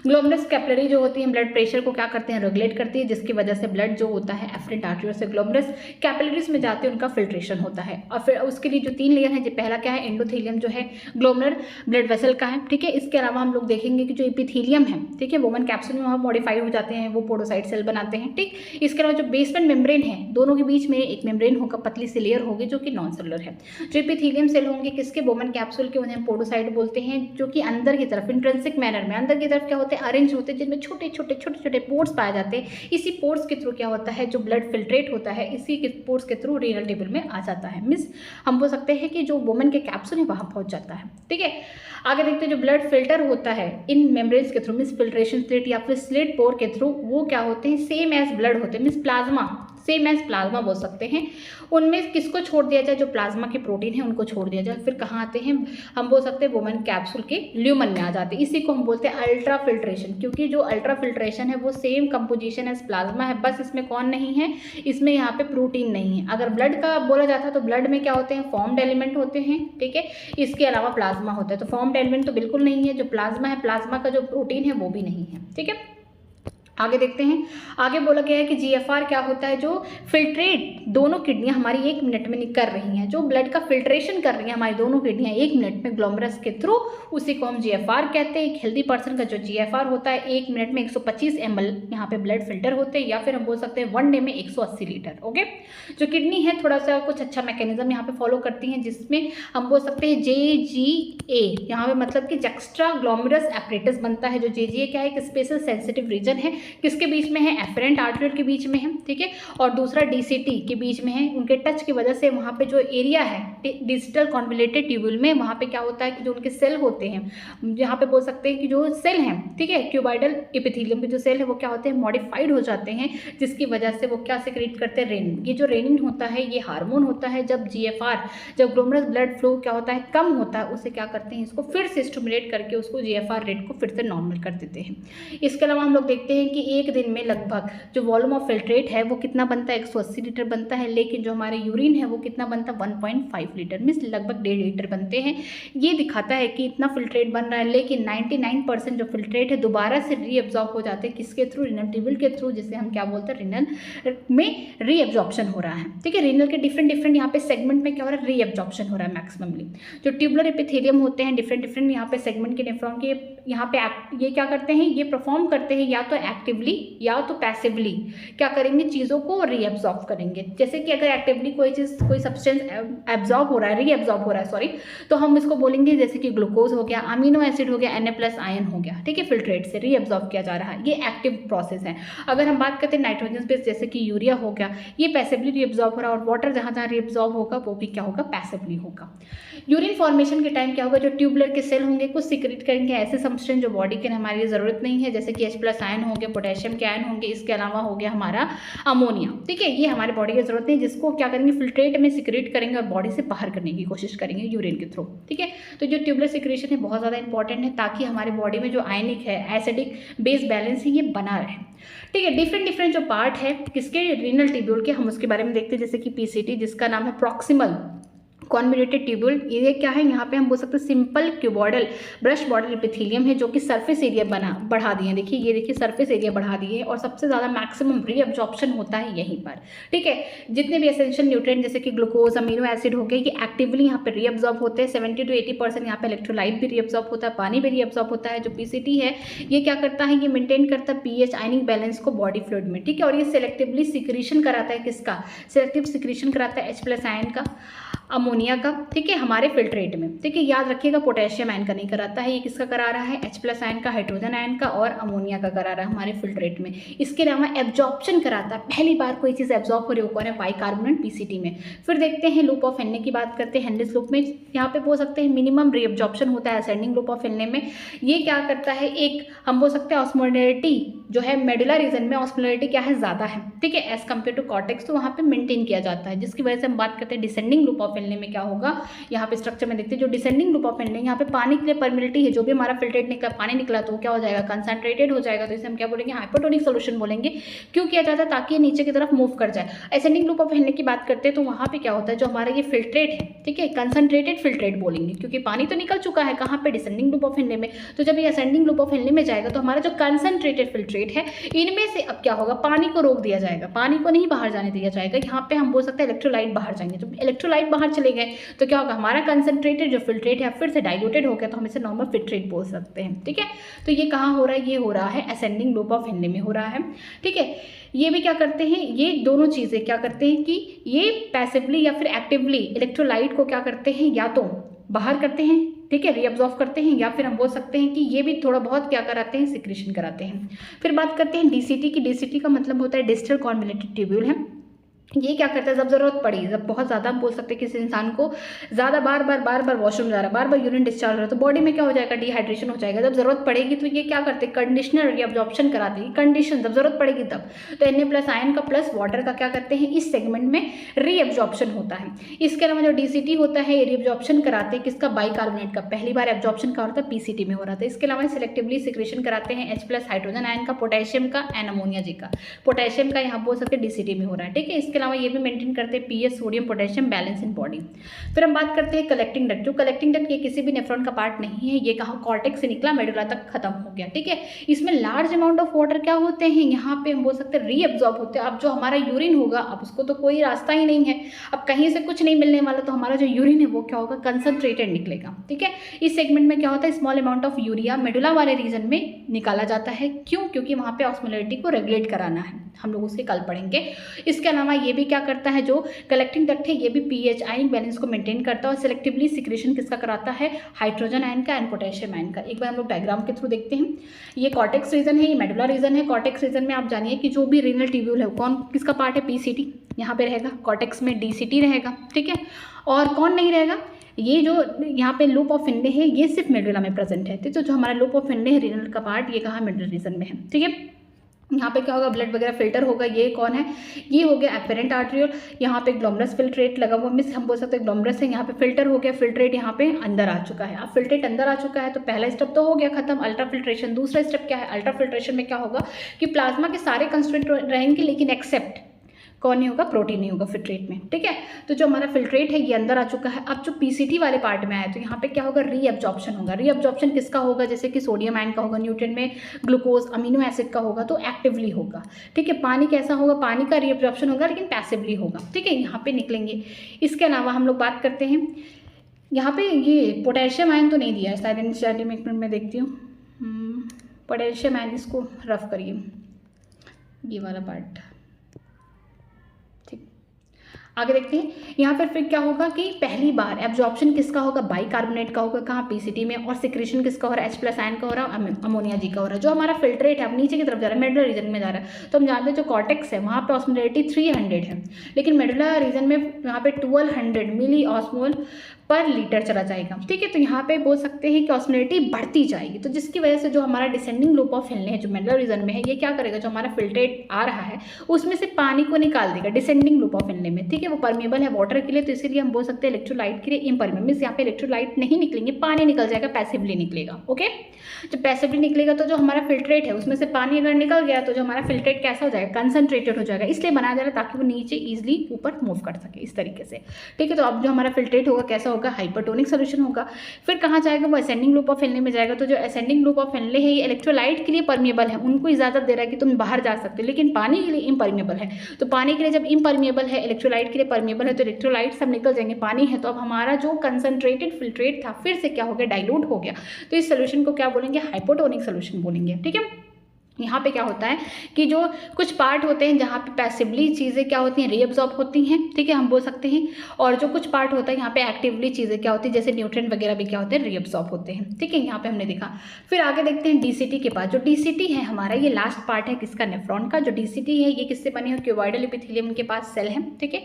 ग्लोमरस कैपिलरी जो होती है, ब्लड प्रेशर को क्या करते हैं, रेगुलेट करती है, जिसकी वजह से ब्लड जो होता है एफरेंट आर्टरियोल से ग्लोमरस कैपिलरीज में जाते हैं, उनका फिल्ट्रेशन होता है। और फिर उसके लिए जो 3 लेयर है, जो पहला क्या है, एंडोथेलियम जो है ग्लोमरुलर ब्लड वेसल का है, ठीक है। इसके अलावा हम लोग देखेंगे कि जो एपिथेलियम है, ठीक है, वोमन कैप्सूल में वहाँ मॉडिफाई हो जाते हैं, वो पोडोसाइट सेल बनाते हैं, ठीक। इसके अलावा जो बेसमेंट मेम्ब्रेन है, दोनों के बीच में एक मेम्ब्रेन होगा, पतली सी लेयर होगी, जो कि नॉन सेलुलर है। जो एपिथेलियम सेल होंगे किसके, वोमन कैप्सूल के, उन्हें पोडोसाइट बोलते हैं, जो कि अंदर की तरफ इंट्रिंसिक मैनर में अंदर की तरफ क्या होते हैं, अरेंज होते हैं, जिनमें छोटे छोटे पोर्स पाए जाते हैं। इसी पोर्स के थ्रू क्या होता है, जो ब्लड फिल्ट्रेट होता है, इसी के पोर्स के थ्रू रीनल ट्यूब्यूल में आ जाता है। मीन्स हम बोल सकते हैं कि जो वोमन के कैप्सूल है वहाँ पहुँच जाता है, ठीक है। आगे देखते हैं, जो ब्लड फिल्टर होता है इन मेम्ब्रेन्स के थ्रू, मीन्स फिल्ट्रेशन स्लिट या फिर स्लिट पोर के थ्रू, वो क्या होते हैं, सेम एज ब्लड होते हैं, means plasma same as plasma बोल सकते हैं। उनमें किसको छोड़ दिया जाए, जो प्लाज्मा के प्रोटीन है उनको छोड़ दिया जाए। फिर कहाँ आते हैं, हम बोल सकते हैं वुमेन कैप्सूल के ल्यूमन में आ जाते हैं। इसी को हम बोलते हैं अल्ट्रा फिल्ट्रेशन, क्योंकि जो अल्ट्रा फिल्ट्रेशन है वो सेम कंपोजिशन एज प्लाज्मा है, बस इसमें कौन नहीं है, इसमें यहाँ पे प्रोटीन नहीं है। अगर ब्लड का बोला जाता है तो ब्लड में क्या होते हैं, फॉर्म्ड एलिमेंट होते हैं, ठीक है, इसके अलावा प्लाज्मा होता है। तो फॉर्म्ड एलिमेंट तो बिल्कुल नहीं है, जो प्लाज्मा है, प्लाज्मा का जो प्रोटीन है वो भी नहीं है, ठीक है। आगे देखते हैं, आगे बोला गया है कि जीएफआर क्या होता है, जो फिल्ट्रेट दोनों किडनियां हमारी 1 मिनट में कर रही हैं, जो ब्लड का फिल्ट्रेशन कर रही हैं हमारी दोनों किडनियां 1 मिनट में ग्लोमेरुलस के थ्रू, उसी को हम जीएफआर कहते हैं। एक हेल्दी पर्सन का जो जीएफआर होता है 1 मिनट में 125 ml यहाँ पे ब्लड फिल्टर होते हैं, या फिर हम बोल सकते हैं 1 डे में 180 लीटर। ओके, जो किडनी है थोड़ा सा कुछ अच्छा मैकेनिज्म यहाँ पे फॉलो करती हैं, जिसमें हम बोल सकते हैं JGA, यहाँ पे मतलब कि जैक्स्ट्रा ग्लोमेरुलस एपरेटस बनता है। जो JGA क्या है, एक स्पेशल सेंसिटिव रीजन है, किसके बीच में है, एफरेंट आर्टरियल के बीच में है, ठीक है, और दूसरा DCT के बीच में है। उनके टच की वजह से वहाँ पे जो एरिया है डिजिटल कॉन्वोल्यूटेड ट्यूब्यूल में, वहाँ पे क्या होता है कि जो उनके सेल होते हैं, यहाँ पे बोल सकते हैं कि जो सेल हैं, ठीक है, क्यूबाइडल एपिथेलियम के जो सेल है वो क्या होते हैं, मॉडिफाइड हो जाते हैं, जिसकी वजह से वो क्या सिक्रीट करते हैं, रेनिन। ये जो रेनिन होता है ये हार्मोन होता है। जब GFR, जब ग्लोमेरुलस ब्लड फ्लो क्या होता है, कम होता है, उसे क्या करते हैं, इसको फिर से स्टिमुलेट करके उसको GFR रेट को फिर से नॉर्मल कर देते हैं। इसके अलावा हम लोग देखते हैं कि एक दिन में लगभग जो वॉल्यूम ऑफ फिल्ट्रेट है वो कितना बनता है, 180 लीटर बनता है, लेकिन जो हमारे यूरिन है वो कितना बनता है, 1.5 लीटर, मीन्स लगभग 1.5 लीटर बनते हैं। ये दिखाता है कि इतना फिल्ट्रेट बन रहा है, लेकिन 99% जो फिल्ट्रेट है दोबारा से रीअब्जॉर्ब हो जाते हैं, किसके थ्रू, रीनल ट्यूब्यूल के थ्रू, जिसे हम क्या बोलते हैं, रीनल में रीअब्जॉर्प्शन हो रहा है, ठीक है। रीनल के डिफरेंट यहाँ पे सेगमेंट में क्या हो रहा है, रीअब्जॉर्प्शन हो रहा है मैक्सिममली। जो ट्यूबुलर एपिथेलियम होते हैं डिफरेंट यहाँ पे सेगमेंट के नेफ्रॉन के, यहाँ पे ये क्या करते हैं, ये परफॉर्म करते हैं या तो एक्टिवली या तो पैसिवली क्या करेंगे, चीज़ों को रीअब्जॉर्ब करेंगे। जैसे कि अगर एक्टिवली कोई चीज़, कोई सब्सटेंस एब्जॉर्ब हो रहा है, रीअब्जॉर्ब हो रहा है, सॉरी, तो हम इसको बोलेंगे जैसे कि ग्लूकोज हो गया, अमीनो एसिड हो गया, Na+ आयन हो गया, ठीक है, फिल्ट्रेट से रीअब्जॉर्ब किया जा रहा है, ये एक्टिव प्रोसेस है। अगर हम बात करते हैं नाइट्रोजन बेस, जैसे कि यूरिया हो गया, ये पैसिवली रीअब्जॉर्ब हो रहा है, और वाटर जहाँ जहाँ रीअब्जॉर्ब होगा वो भी क्या होगा, पैसिवली होगा। यूरिन फॉर्मेशन के टाइम क्या होगा, जो ट्यूबुलर के सेल होंगे कुछ सिक्रीट करेंगे ऐसे सब्सटेंस जो बॉडी के हमारी लिए ज़रूरत नहीं है, जैसे कि H+ आयन होंगे, पोटेशियम के आयन होंगे, इसके अलावा हो गया हमारा अमोनिया, ठीक है, ये हमारे बॉडी की ज़रूरत नहीं, जिसको क्या करेंगे, फिल्ट्रेट में सिक्रीट करेंगे और बॉडी से बाहर करने की कोशिश करेंगे यूरिन के थ्रू, ठीक है। तो जो ट्यूबुलर सिक्रेशन है बहुत ज़्यादा इंपॉर्टेंट है, ताकि हमारे बॉडी में जो आयनिक है, एसिडिक बेस बैलेंस है, ये बना रहे, ठीक है। डिफरेंट जो पार्ट है किसके, रीनल ट्यूब्यूल के, हम उसके बारे में देखते हैं, जैसे कि PCT, जिसका नाम है प्रॉक्सिमल कॉन्वोल्यूटेड ट्यूब्यूल। ये क्या है, यहाँ पे हम बोल सकते हैं simple cuboidal brush border epithelium है, जो कि सरफेस एरिया बढ़ा दिए हैं। देखिए, ये देखिए सरफेस एरिया बढ़ा दिए है, और सबसे ज़्यादा मैक्सिमम रीअब्जॉर्प्शन होता है यहीं पर, ठीक है। जितने भी एसेंशियल न्यूट्रिएंट जैसे कि ग्लूकोज, अमीनो एसिड हो गए, ये एक्टिवली यहाँ पे रीअब्जॉर्ब होते हैं। 70 to 80% यहाँ पे इलेक्ट्रोलाइट भी रीअब्जॉर्ब होता है, पानी भी रीअब्जॉर्ब होता है। जो PCT है ये क्या करता है, ये मेंटेन करता है pH आयनिक बैलेंस को बॉडी फ्लूइड में, ठीक है, और ये सिलेक्टिवली सिक्रीशन कराता है, किसका, सिलेक्टिव सिक्रीशन कराता है H+ आयन का, अमोनिया का, ठीक है, हमारे फिल्ट्रेट में, ठीक है। याद रखिएगा पोटेशियम आयन का नहीं कराता है, ये किसका करा रहा है, H+ आयन का, हाइड्रोजन आयन का और अमोनिया का करा रहा है हमारे फिल्ट्रेट में। इसके अलावा एब्जॉर्प्शन कराता है, पहली बार कोई चीज़ एब्जॉर्ब हो रही है वो कौन है, बाइकार्बोनेट PCT में। फिर देखते हैं लूप ऑफ हेनरी की बात करते हैं, हेनरीज लूप में यहाँ पे बोल सकते हैं मिनिमम रीअब्जॉर्प्शन होता है असेंडिंग लूप ऑफ हेनरी में। ये क्या करता है, एक हम बोल सकते हैं ऑस्मोलरिटी जो है मेडुला रीजन में ऑस्मोलरिटी क्या है, ज़्यादा है, ठीक है, एज कम्पेयर टू कॉर्टेक्स, तो वहाँ पे मेंटेन किया जाता है, जिसकी वजह से हम बात करते हैं डिसेंडिंग लूप ऑफ हेनरी में क्या होगा। यहाँ पे स्ट्रक्चर में देखते हैं, जो डिसेंडिंग लूप ऑफ हेनरी, यहाँ पे पानी के लिए परमिलिटी है, जो भी हमारा फिल्ट्रेट निकला, पानी निकला तो क्या हो जाएगा, कंसंट्रेटेड हो जाएगा, तो इसे हम क्या बोलेंगे, हाइपोटोनिक सोल्यूशन बोलेंगे। क्यों किया जाता है, ताकि ये नीचे की तरफ मूव कर जाए। असेंडिंग लूप ऑफ हेनरी की बात करते हैं तो वहाँ पे क्या होता है, जो हमारा ये फिल्ट्रेट है, ठीक है, कंसंट्रेटेड फिल्ट्रेट बोलेंगे, क्योंकि पानी तो निकल चुका है कहाँ पे, डिसेंडिंग लूप ऑफ हेनरी में। तो जब ये असेंडिंग लूप ऑफ हेनरी में जाएगा तो हमारा जो कंसंट्रेटेड फिल्ट्रेट है, इनमें से अब क्या होगा, पानी को रोक दिया जाएगा, पानी को नहीं बाहर जाने दिया जाएगा। यहाँ पे हम बोल सकते हैं इलेक्ट्रोलाइट बाहर जाएंगे। जब इलेक्ट्रोलाइट बाहर चले गए तो क्या होगा, हमारा कंसंट्रेटेड जो फिल्ट्रेट है फिर से डाइल्यूटेड हो गया, तो हम इसे नॉर्मल फिल्ट्रेट बोल सकते हैं, ठीक है। तो ये कहाँ हो रहा है, ये हो रहा है असेंडिंग लूप ऑफ हेनरी में हो रहा है, ठीक है। ये भी क्या करते हैं, ये दोनों चीज़ें क्या करते हैं कि ये पैसिवली या फिर एक्टिवली इलेक्ट्रोलाइट को क्या करते हैं, या तो बाहर करते हैं, ठीक है, रीअब्जॉर्ब करते हैं, या फिर हम बोल सकते हैं कि ये भी थोड़ा बहुत क्या कराते हैं, सिक्रीशन कराते हैं। फिर बात करते हैं DCT की। DCT का मतलब होता है डिजिटल कॉन्वोल्यूटेड ट्यूब्यूल है। ये क्या करता है, जब ज़रूरत पड़ी, जब बहुत ज़्यादा हम बोल सकते हैं किसी इंसान को ज़्यादा बार बार वॉशरूम जा रहा है, बार बार यूरिन डिस्चार्ज हो रहा है, तो बॉडी में क्या हो जाएगा, डिहाइड्रेशन हो जाएगा। जब ज़रूरत पड़ेगी तो ये क्या करते हैं, कंडीशनर रीअब्जॉर्प्शन कराते हैं। कंडीशन जब ज़रूरत पड़ेगी तब, तो Na+ आयन का प्लस वाटर का क्या करते हैं, इस सेगमेंट में रीअब्जॉर्प्शन होता है। इसके अलावा जो DCT होता है ये रीअब्जॉर्प्शन कराते हैं किसका, बाइकार्बोनेट का। पहली बार एब्जॉर्प्शन का होता है PCT में हो रहा था। इसके अलावा सिलेक्टिवली सिक्रेशन कराते हैं H+ हाइड्रोजन आयन का, पोटेशियम का एंड अमोनिया जी का। पोटेशियम का यहाँ बोल सकते हैं DCT में हो रहा है, ठीक है। इसके अलावा ये भी मेंटेन करते हैं pH, sodium potassium balance in body. फिर हम बात करते हैं कलेक्टिंग डक्ट। जो कलेक्टिंग डक्ट ये किसी भी नेफ्रॉन का पार्ट नहीं है, ये कहाँ, कॉर्टेक्स से निकला, मेडुला तक खत्म हो गया, ठीक है। इसमें लार्ज अमाउंट ऑफ वाटर क्या होते हैं, यहाँ पे हम बोल सकते हैं रीअब्जॉर्ब होते हैं। अब जो हमारा यूरिन होगा, अब उसको तो कोई रास्ता ही नहीं है, अब कहीं से कुछ नहीं मिलने वाला, तो हमारा जो यूरिन है वो क्या होगा, कंसंट्रेटेड निकलेगा, ठीक है। इस सेगमेंट में क्या होता है, small amount of urea medulla वाले रीजन में निकाला जाता है। क्यों, क्योंकि वहाँ पे ऑस्मोलैरिटी को रेगुलेट कराना है, हम लोग उसके कल पढ़ेंगे। इसके अलावा ये भी क्या करता है, जो कलेक्टिंग डक्ट है ये भी pH आयनिक बैलेंस को मेंटेन करता है और सिलेक्टिवली सिक्रेशन किसका कराता है, हाइड्रोजन आयन का एंड पोटेशियम आयन का। एक बार हम लोग डायग्राम के थ्रू देखते हैं। ये कॉर्टेक्स रीजन है, ये मेडुला रीजन है। कॉर्टेक्स रीजन में आप जानिए कि जो भी रीनल ट्यूब्यूल है कौन किसका पार्ट है, PCT यहाँ पे रहेगा, कॉर्टेक्स में DCT रहेगा, ठीक है। और कौन नहीं रहेगा, ये जो यहाँ पे लूप ऑफ फिनले है ये सिर्फ मेडुला में प्रेजेंट है, तो जो हमारा लूप ऑफ फिनले है रीनल का पार्ट, ये कहाँ, मिडल रीजन में है, ठीक है। यहाँ पे क्या होगा, ब्लड वगैरह फिल्टर होगा। ये कौन है, ये हो गया एफेरेंट आर्ट्रियोल। यहाँ पे ग्लोमरस फिल्ट्रेट लगा हुआ, मिस हम बोल सकते हैं ग्लोमरस है, यहाँ पे फिल्टर हो गया, फिल्ट्रेट यहाँ पे अंदर आ चुका है। अब फिल्ट्रेट अंदर आ चुका है तो पहला स्टेप तो हो गया खत्म, अल्ट्रा फिल्ट्रेशन। दूसरा स्टेप क्या है, अल्ट्रा फिल्ट्रेशन में क्या होगा कि प्लाज्मा के सारे कंस्टिट्यूएंट रहेंगे लेकिन एक्सेप्ट कौन नहीं होगा, प्रोटीन नहीं होगा फिल्ट्रेट में, ठीक है। तो जो हमारा फिल्ट्रेट है ये अंदर आ चुका है। अब जो PCT वाले पार्ट में आया तो यहाँ पे क्या होगा, रीअब्जॉर्प्शन होगा। रीअब्जॉर्प्शन किसका होगा, जैसे कि सोडियम आयन का होगा, न्यूट्रिएंट में ग्लूकोज अमीनो एसिड का होगा, तो एक्टिवली होगा, ठीक है। पानी कैसा होगा, पानी का रीअब्जॉर्प्शन होगा लेकिन पैसिवली होगा, ठीक है, यहाँ पे निकलेंगे। इसके अलावा हम लोग बात करते हैं, यहाँ पे ये पोटेशियम आयन तो नहीं दिया है शायद, में एक मिनट में देखती हूँ। पोटेशियम आयन इसको रफ करिए, ये वाला पार्ट, आगे देखते हैं। यहाँ पर फिर क्या होगा कि पहली बार एब्जॉर्प्शन किसका होगा, बाइकार्बोनेट का होगा, कहाँ, PCT में। और सिक्रेशन किसका हो रहा है, H+ आयन का हो रहा है, अमोनिया जी का हो रहा है। जो हमारा फिल्ट्रेट है अब नीचे की तरफ जा रहा है, मेडुला रीजन में जा रहा है, तो हम जानते हैं जो कॉर्टेक्स है वहाँ पे ऑस्मोलैरिटी 300 है, लेकिन मेडुला रीजन में यहाँ पे 1200 मिली ऑस्मोल पर लीटर चला जाएगा, ठीक है। तो यहाँ पे बोल सकते हैं कि ऑस्मोलैरिटी बढ़ती जाएगी, तो जिसकी वजह से जो हमारा डिसेंडिंग लूप ऑफ फिनले है जो मेडुला रीजन में है, ये क्या करेगा, जो हमारा फिल्ट्रेट आ रहा है उसमें से पानी को निकाल देगा डिसेंडिंग लूप ऑफ फिनले में, ठीक है। वो परमेबल है वाटर के लिए, तो इसीलिए हम बोल सकते हैं इलेक्ट्रोलाइट के लिए इम्परमेबल, मींस यहाँ पे इलेक्ट्रोलाइट नहीं निकलेंगे, पानी निकल जाएगा, पैसिवली निकलेगा, ओके। जब पैसिवली निकलेगा तो जो हमारा फिल्ट्रेट है उसमें से पानी अगर निकल गया तो जो हमारा फिल्ट्रेट कैसा हो जाएगा, कंसंट्रेटेड हो जाएगा, इसलिए बनाया जा रहा है ताकि वो नीचे ईजिली ऊपर मूव कर सके, इस तरीके से, ठीक है। तो अब जो हमारा फिल्ट्रेट होगा कैसा होगा, हाइपरटोनिक सोल्यूशन होगा। फिर कहाँ जाएगा, वो असेंडिंग लूप ऑफ फिनले में जाएगा। तो जो असेंडिंग लूप ऑफ फिनले है ये इलेक्ट्रोलाइट के लिए परमेबल है, उनको इजाजत दे रहा है कि तुम बाहर जा सकते हो, लेकिन पानी के लिए इम्परमेबल है। तो पानी के लिए जब इम्परमेबल है, इलेक्ट्रोलाइट के लिए परमेबल है, तो इलेक्ट्रोलाइट सब निकल जाएंगे, पानी है। तो अब हमारा जो कंसंट्रेटेड फिल्ट्रेट था फिर से क्या हो गया, डाइल्यूट हो गया। तो इस सोल्यूशन को क्या बोलेंगे, हाइपोटोनिक सोल्यूशन बोलेंगे, ठीक है। यहाँ पे क्या होता है कि जो कुछ पार्ट होते हैं जहाँ पे पैसिवली चीज़ें क्या होती हैं, रीअब्जॉर्ब होती हैं, ठीक है, हम बोल सकते हैं। और जो कुछ पार्ट होता है यहाँ पे एक्टिवली चीज़ें क्या होती है, जैसे न्यूट्रिएंट वगैरह भी क्या होते हैं, रीअब्जॉर्ब होते हैं, ठीक है। यहाँ पे हमने देखा। फिर आगे देखते हैं DCT के पास। जो DCT है हमारा ये लास्ट पार्ट है किसका, नेफ्रॉन का। जो DCT है ये किससे बने हो, क्यूबॉइडल एपिथेलियम के पास सेल है, ठीक है।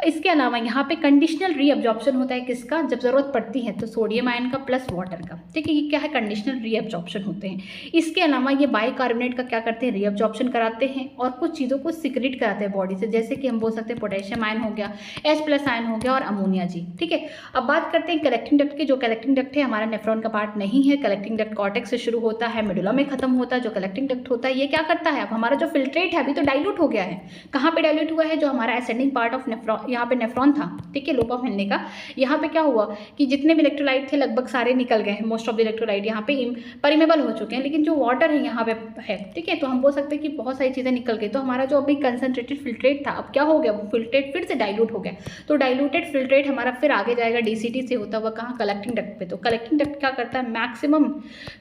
इसके अलावा यहाँ पे कंडीशनल रीअब्जॉर्प्शन होता है किसका, जब जरूरत पड़ती है तो सोडियम आयन का प्लस वाटर का, ठीक है। ये क्या है, कंडीशनल रीअब्जॉर्प्शन होते हैं। इसके अलावा ये बाइकार्बोनेट का क्या करते हैं, एब्जॉर्प्शन कराते हैं और कुछ चीज़ों को सिक्रेट कराते हैं बॉडी से, जैसे कि हम बोल सकते हैं पोटेशियम आयन हो गया, H+ आयन हो गया और अमोनिया जी, ठीक है। अब बात करते हैं कलेक्टिंग डक्ट की। जो कलेक्टिंग डक्ट है हमारा नेफ्रॉन का पार्ट नहीं है। कलेक्टिंग डक्ट कॉर्टेक्स से शुरू होता है, मेडुला में खत्म होता है। जो कलेक्टिंग डक्ट होता है ये क्या करता है, अब हमारा जो फिल्ट्रेट है अभी तो डाइल्यूट हो गया है, कहाँ पे डाइल्यूट हुआ है, जो हमारा असेंडिंग पार्ट ऑफ नेफ्रॉन, यहाँ पे नेफ्रॉन था, ठीक है, लूप ऑफ फिनले का। यहाँ पे क्या हुआ कि जितने भी इलेक्ट्रोलाइट थे लगभग सारे निकल गए हैं, मोस्ट ऑफ द इलेक्ट्रोलाइट यहाँ पे परमेबल हो चुके हैं, लेकिन जो वाटर है यहाँ पे है, ठीक है। तो हम बोल सकते हैं कि बहुत सारी चीज़ें निकल गई। तो हमारा जो अभी कंसंट्रेटेड फिल्ट्रेट था अब क्या हो गया, वो फिल्ट्रेट फिर से डाइल्यूट हो गया। तो डाइल्यूटेड फिल्ट्रेट हमारा फिर आगे जाएगा DCT से होता हुआ कहाँ, कलेक्टिंग डक्ट पे। तो कलेक्टिंग डक्ट क्या करता है, मैक्सिमम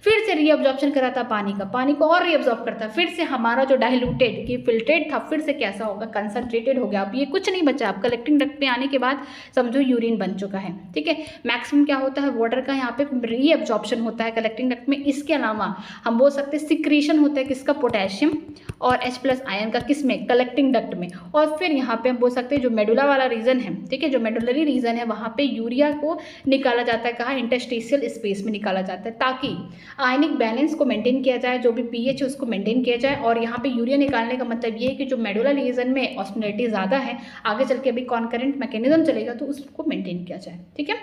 फिर से रीअब्जॉर्प्शन कराता है पानी का, पानी को और रीअब्जॉर्ब करता है। फिर से हमारा जो डाइल्यूटेड की फिल्ट्रेट था फिर से कैसा होगा, कंसंट्रेटेड हो गया। अब ये कुछ नहीं बचा, अब कलेक्टिंग डक्ट पे आने के बाद समझो यूरिन बन चुका है, ठीक है। मैक्सिमम क्या होता है, वाटर का यहाँ पे रीअब्जॉर्प्शन होता है कलेक्टिंग डक्ट में। इसके अलावा हम बोल सकते हैं सिक्रीशन होता है किसका, पोटेशियम, और H+ आयन का किस में, कलेक्टिंग डक्ट में। और फिर यहाँ पे हम बोल सकते हैं जो मेडुला वाला रीजन है, ठीक है, जो मेडुलरी रीजन है वहाँ पे यूरिया को निकाला जाता है, कहाँ, इंटरस्टिशियल स्पेस में निकाला जाता है, ताकि आयनिक बैलेंस को मेंटेन किया जाए, जो भी pH है उसको मेंटेन किया जाए। और यहाँ पे यूरिया निकालने का मतलब ये है कि जो मेडुला रीजन में ऑस्मोलिटी ज़्यादा है, आगे चल के अभी कॉन्करेंट मैकेनिज्म चलेगा तो उसको मेंटेन किया जाए, ठीक है।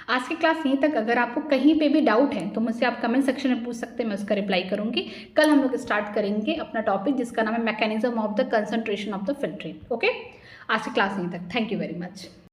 आज की क्लास यहीं तक। अगर आपको कहीं पे भी डाउट है तो मुझसे आप कमेंट सेक्शन में पूछ सकते हैं, मैं उसका रिप्लाई करूंगी। कल हम लोग स्टार्ट करेंगे अपना टॉपिक जिसका नाम है mechanism of the concentration of the filtrate. Okay, आज की क्लास यहीं तक। Thank you very much.